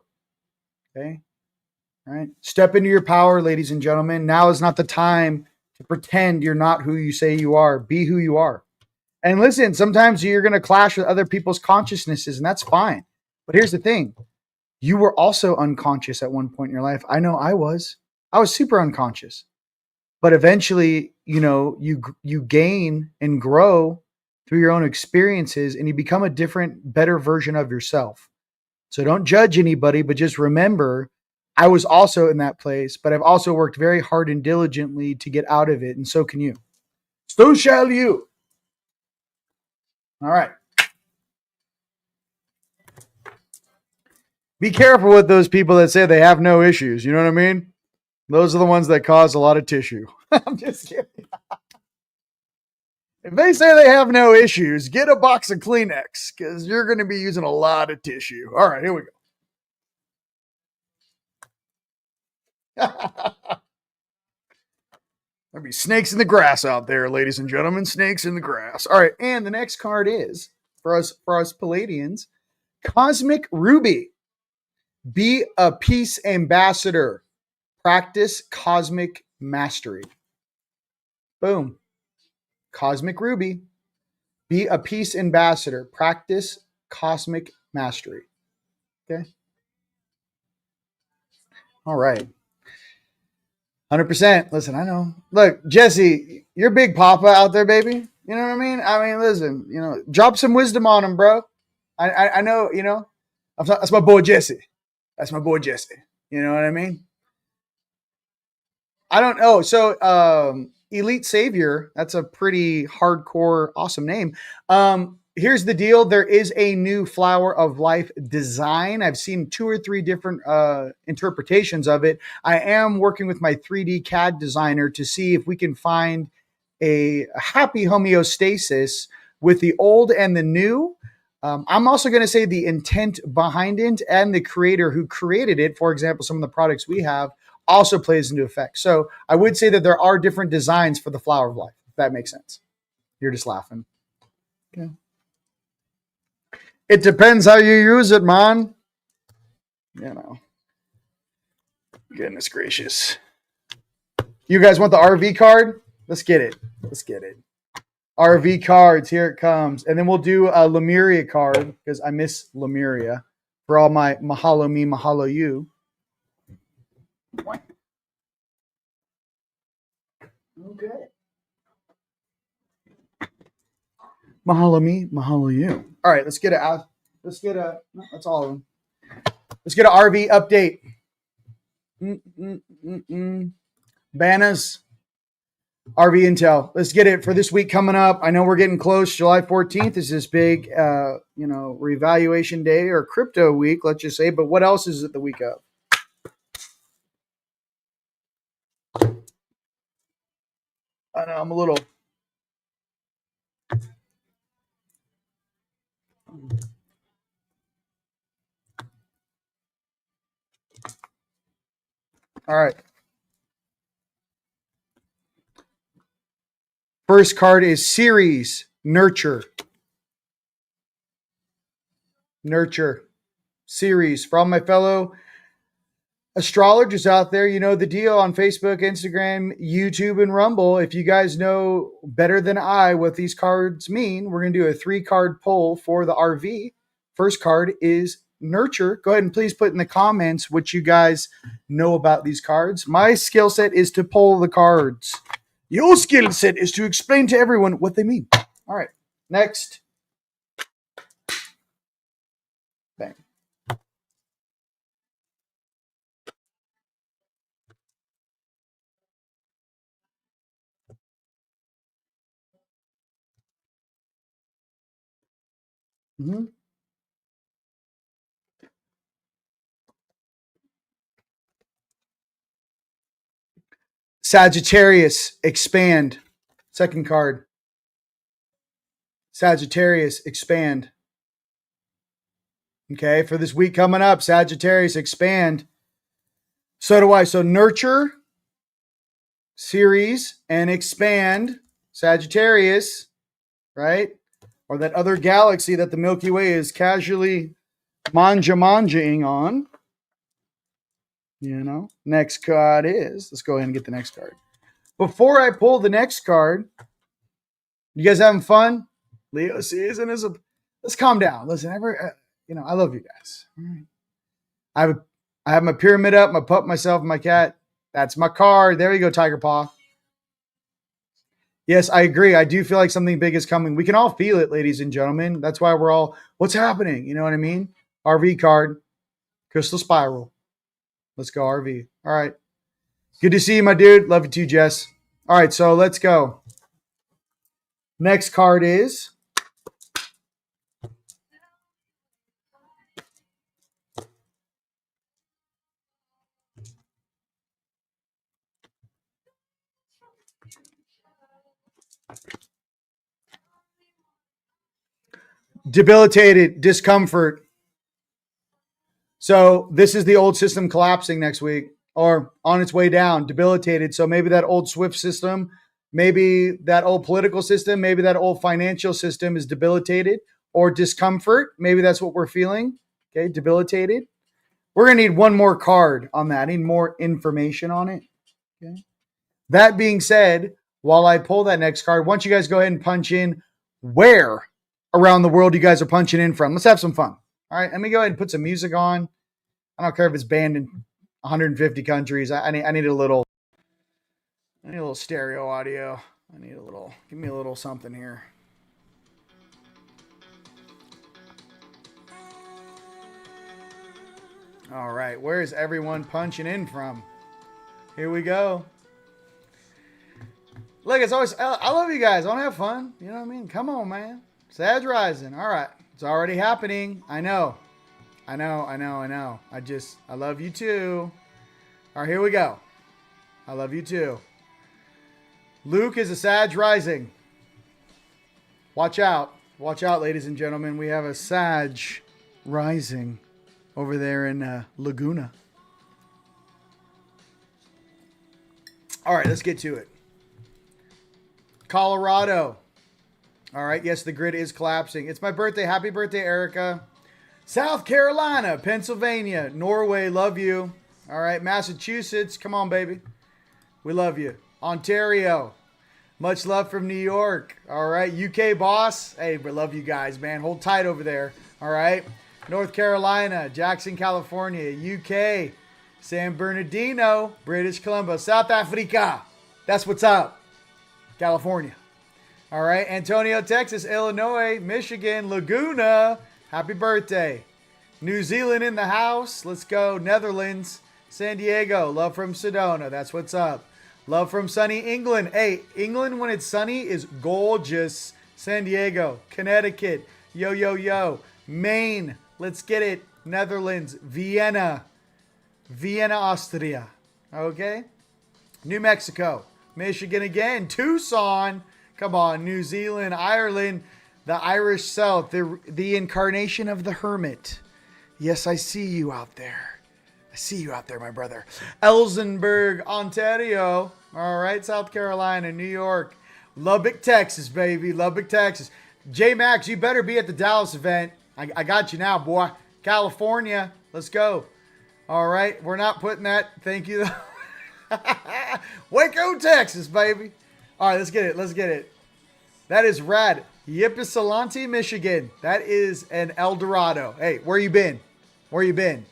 Okay. All right. Step into your power, ladies and gentlemen. Now is not the time to pretend you're not who you say you are. Be who you are. And listen, sometimes you're going to clash with other people's consciousnesses, and that's fine. But here's the thing. You were also unconscious at one point in your life. I know I was. I was super unconscious. But eventually, you know, you gain and grow through your own experiences, and you become a different, better version of yourself. So don't judge anybody, but just remember, I was also in that place, but I've also worked very hard and diligently to get out of it, and so can you. So shall you. All right. Be careful with those people that say they have no issues. You know what I mean? Those are the ones that cause a lot of tissue. I'm just kidding. If they say they have no issues, get a box of Kleenex because you're going to be using a lot of tissue. All right, here we go. There'll be snakes in the grass out there, ladies and gentlemen. Snakes in the grass. All right, and the next card is, for us Palladians, Cosmic Ruby. Be a peace ambassador. Practice cosmic mastery. Boom. Cosmic Ruby. Be a peace ambassador. Practice cosmic mastery. Okay. All right. 100%. Listen, I know. Look, Jesse, you're big papa out there, baby. You know what I mean? I mean, listen, you know, drop some wisdom on him, bro. I know, you know, that's my boy Jesse. That's my boy Jesse. You know what I mean? I don't know. So, Elite Savior, that's a pretty hardcore, awesome name. here's the deal. There is a new Flower of Life design. I've seen 2 or 3 different interpretations of it. I am working with my 3D CAD designer to see if we can find a happy homeostasis with the old and the new. I'm also going to say the intent behind it and the creator who created it, for example, some of the products we have, also plays into effect. So I would say that there are different designs for the Flower of Life, if that makes sense. You're just laughing. Okay. It depends how you use it, man. You know. Goodness gracious. You guys want the RV card? Let's get it. Let's get it. RV cards, here it comes. And then we'll do a Lemuria card because I miss Lemuria for all my mahalo me, mahalo you. Okay. Mahalo me, mahalo you. All right, let's get a. No, that's all of them. Let's get an RV update. Bananas. RV Intel. Let's get it for this week coming up. I know we're getting close. July 14th is this big, revaluation day or crypto week, let's just say. But what else is it the week of? I know I'm a little. All right. First card is Series Nurture. Nurture. Series. For all my fellow astrologers out there, you know the deal on Facebook, Instagram, YouTube, and Rumble. If you guys know better than I what these cards mean, we're going to do a 3-card poll for the RV. First card is Nurture. Go ahead and please put in the comments what you guys know about these cards. My skill set is to poll the cards. Your skill set is to explain to everyone what they mean. All right. Next. Bang. Mm-hmm. Sagittarius, expand. Second card. Sagittarius, expand. Okay, for this week coming up, Sagittarius, expand. So do I. So nurture, series, and expand. Sagittarius, right? Or that other galaxy that the Milky Way is casually manjaing on. You know, next card is, let's go ahead and get the next card. Before I pull the next card, you guys having fun? Leo season is let's calm down. Listen, I love you guys. All right. I have my pyramid up, my pup, myself, and my cat. That's my card. There you go, Tiger Paw. Yes, I agree. I do feel like something big is coming. We can all feel it, ladies and gentlemen. That's why we're all, what's happening? You know what I mean? RV card, crystal spiral. Let's go, RV. All right. Good to see you, my dude. Love you too, Jess. All right, so let's go. Next card is debilitated, discomfort. So this is the old system collapsing next week or on its way down, debilitated. So maybe that old SWIFT system, maybe that old political system, maybe that old financial system is debilitated or discomfort. Maybe that's what we're feeling. Okay, debilitated. We're going to need one more card on that. I need more information on it. Okay. That being said, while I pull that next card, why don't you guys go ahead and punch in where around the world you guys are punching in from. Let's have some fun. All right, let me go ahead and put some music on. I don't care if it's banned in 150 countries. I need a little stereo audio. Give me a little something here. All right, where is everyone punching in from? Here we go. Look, it's always, I love you guys. I want to have fun. You know what I mean? Come on, man. Sag rising. All right. It's already happening. I know. I love you too. All right, here we go. I love you too. Luke is a Sag rising. Watch out. Watch out, ladies and gentlemen. We have a Sag rising over there in Laguna. All right, let's get to it. Colorado. All right, yes, the grid is collapsing. It's my birthday. Happy birthday, Erica. South Carolina, Pennsylvania, Norway, love you. All right, Massachusetts, come on, baby. We love you. Ontario, much love from New York. All right, UK boss. Hey, we love you guys, man. Hold tight over there. All right, North Carolina, Jackson, California, UK, San Bernardino, British Columbia, South Africa. That's what's up. California. All right, Antonio, Texas, Illinois, Michigan, Laguna. Happy birthday. New Zealand in the house. Let's go. Netherlands, San Diego. Love from Sedona. That's what's up. Love from sunny England. Hey, England when it's sunny is gorgeous. San Diego, Connecticut. Yo, yo, yo. Maine. Let's get it. Netherlands, Vienna. Vienna, Austria. Okay. New Mexico, Michigan again. Tucson. Come on. New Zealand, Ireland. The Irish South, the incarnation of the hermit. Yes, I see you out there. I see you out there, my brother. Elsenburg, Ontario. All right, South Carolina, New York. Lubbock, Texas, baby. Lubbock, Texas. J-Max, you better be at the Dallas event. I got you now, boy. California, let's go. All right, we're not putting that. Thank you. Waco, Texas, baby. All right, let's get it. Let's get it. That is rad. Ypsilanti, Michigan. That is an El Dorado. Hey, where you been? Where you been?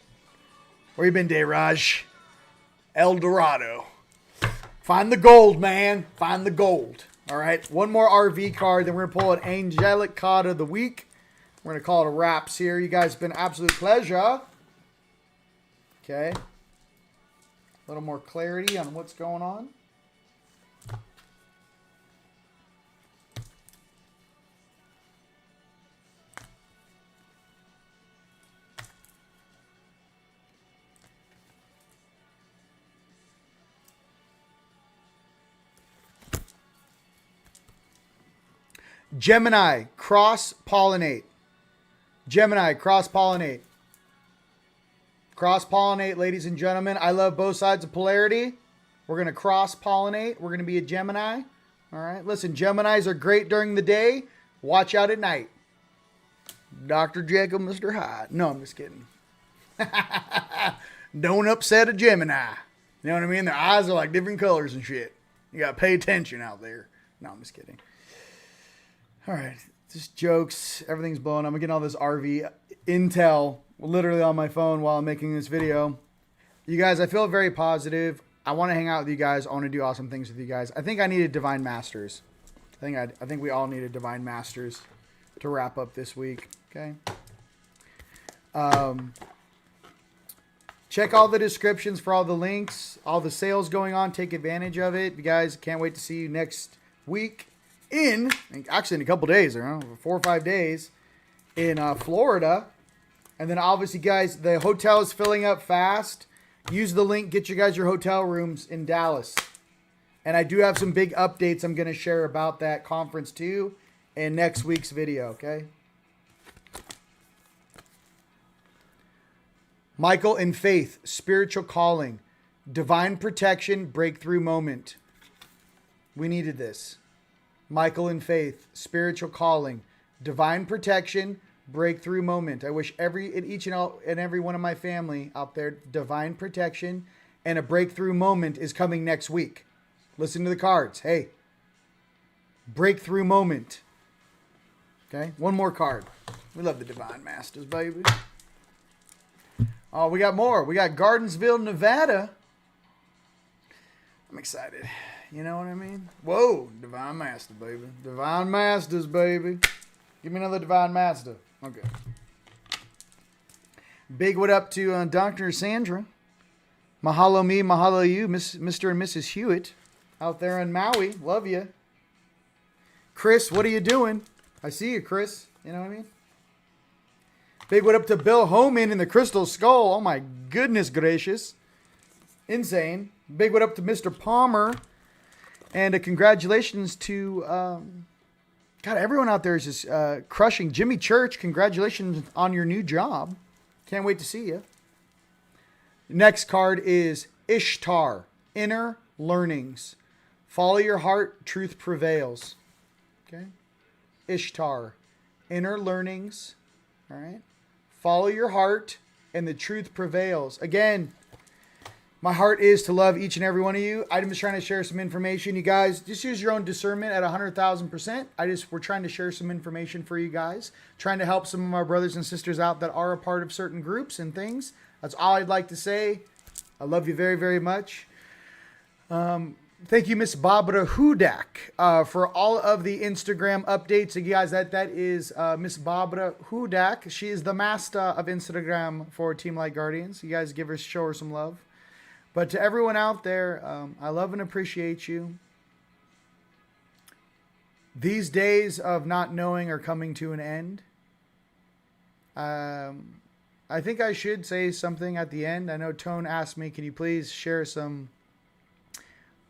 Where you been, Dayraj? El Dorado. Find the gold, man. Find the gold. All right. One more RV card. Then we're going to pull an Angelic Card of the Week. We're going to call it a wraps here. You guys have been an absolute pleasure. Okay. A little more clarity on what's going on. Gemini, cross-pollinate. Gemini, cross-pollinate. Cross-pollinate, ladies and gentlemen. I love both sides of polarity. We're going to cross-pollinate. We're going to be a Gemini. All right. Listen, Geminis are great during the day. Watch out at night. Dr. Jekyll, Mr. Hyde. No, I'm just kidding. Don't upset a Gemini. You know what I mean? Their eyes are like different colors and shit. You got to pay attention out there. No, I'm just kidding. All right, just jokes. Everything's blowing up. I'm getting all this RV intel literally on my phone while I'm making this video. You guys, I feel very positive. I want to hang out with you guys. I want to do awesome things with you guys. I think I needed Divine Masters. I think we all needed Divine Masters to wrap up this week. Okay. Check all the descriptions for all the links, all the sales going on. Take advantage of it. You guys, can't wait to see you next week. Actually in a couple days, 4 or 5 days in Florida. And then obviously, guys, the hotel is filling up fast. Use the link, get you guys your hotel rooms in Dallas. And I do have some big updates I'm going to share about that conference too in next week's video, okay? Michael in faith, spiritual calling, divine protection, breakthrough moment. We needed this. Michael in faith, spiritual calling, divine protection, breakthrough moment. I wish each and every one of my family out there divine protection, and a breakthrough moment is coming next week. Listen to the cards. Hey, breakthrough moment. Okay, one more card. We love the Divine Masters, baby. Oh, we got more. We got Gardensville, Nevada. I'm excited. You know what I mean? Whoa, Divine Master, baby. Divine Masters, baby. Give me another Divine Master. Okay. Big what up to Dr. Sandra. Mahalo me, mahalo you, Mr. and Mrs. Hewitt out there in Maui. Love you. Chris, what are you doing? I see you, Chris. You know what I mean? Big what up to Bill Homan in the Crystal Skull. Oh my goodness gracious. Insane. Big what up to Mr. Palmer. And congratulations to, God, everyone out there is just crushing. Jimmy Church, congratulations on your new job. Can't wait to see you. Next card is Ishtar, Inner Learnings. Follow your heart, truth prevails. Okay. Ishtar, Inner Learnings. All right. Follow your heart and the truth prevails. Again, my heart is to love each and every one of you. I'm just trying to share some information. You guys, just use your own discernment at 100,000%. We're trying to share some information for you guys. Trying to help some of our brothers and sisters out that are a part of certain groups and things. That's all I'd like to say. I love you very, very much. Thank you, Miss Barbara Hudak, for all of the Instagram updates. You guys, that is Miss Barbara Hudak. She is the master of Instagram for Team Light Guardians. You guys show her some love. But to everyone out there, I love and appreciate you. These days of not knowing are coming to an end. I think I should say something at the end. I know Tone asked me, can you please share some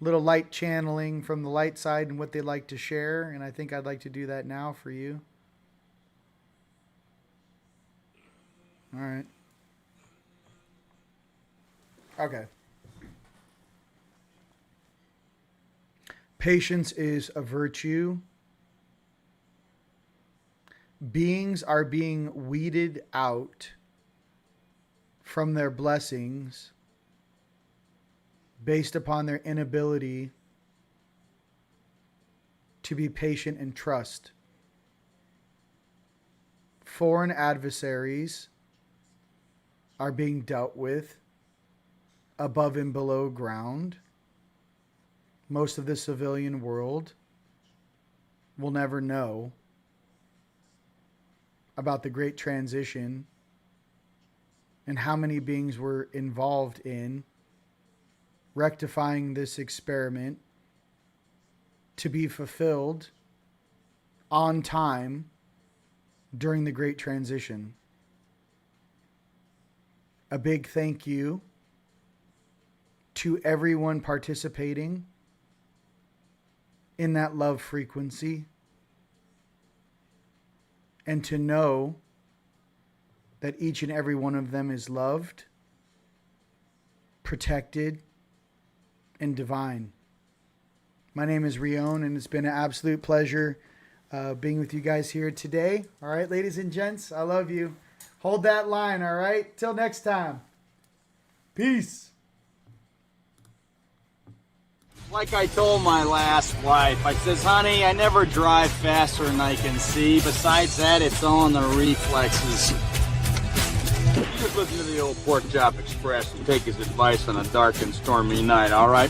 little light channeling from the light side and what they'd like to share. And I think I'd like to do that now for you. All right. Okay. Patience is a virtue. Beings are being weeded out from their blessings based upon their inability to be patient and trust. Foreign adversaries are being dealt with above and below ground. Most of the civilian world will never know about the Great Transition and how many beings were involved in rectifying this experiment to be fulfilled on time during the Great Transition. A big thank you to everyone participating in that love frequency, and to know that each and every one of them is loved, protected, and divine. My name is Rion, and it's been an absolute pleasure being with you guys here today. All right, ladies and gents, I love you. Hold that line, all right? Till next time. Peace. Like I told my last wife, I says, honey, I never drive faster than I can see. Besides that, it's all in the reflexes. You just listen to the old Pork Chop Express and take his advice on a dark and stormy night, all right?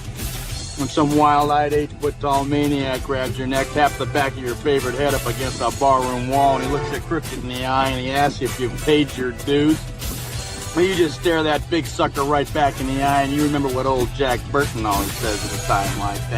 When some wild-eyed 8-foot-tall maniac grabs your neck, taps the back of your favorite head up against a barroom wall, and he looks you crooked in the eye, and he asks you if you've paid your dues. Well, you just stare that big sucker right back in the eye, and you remember what old Jack Burton always says at a time like that.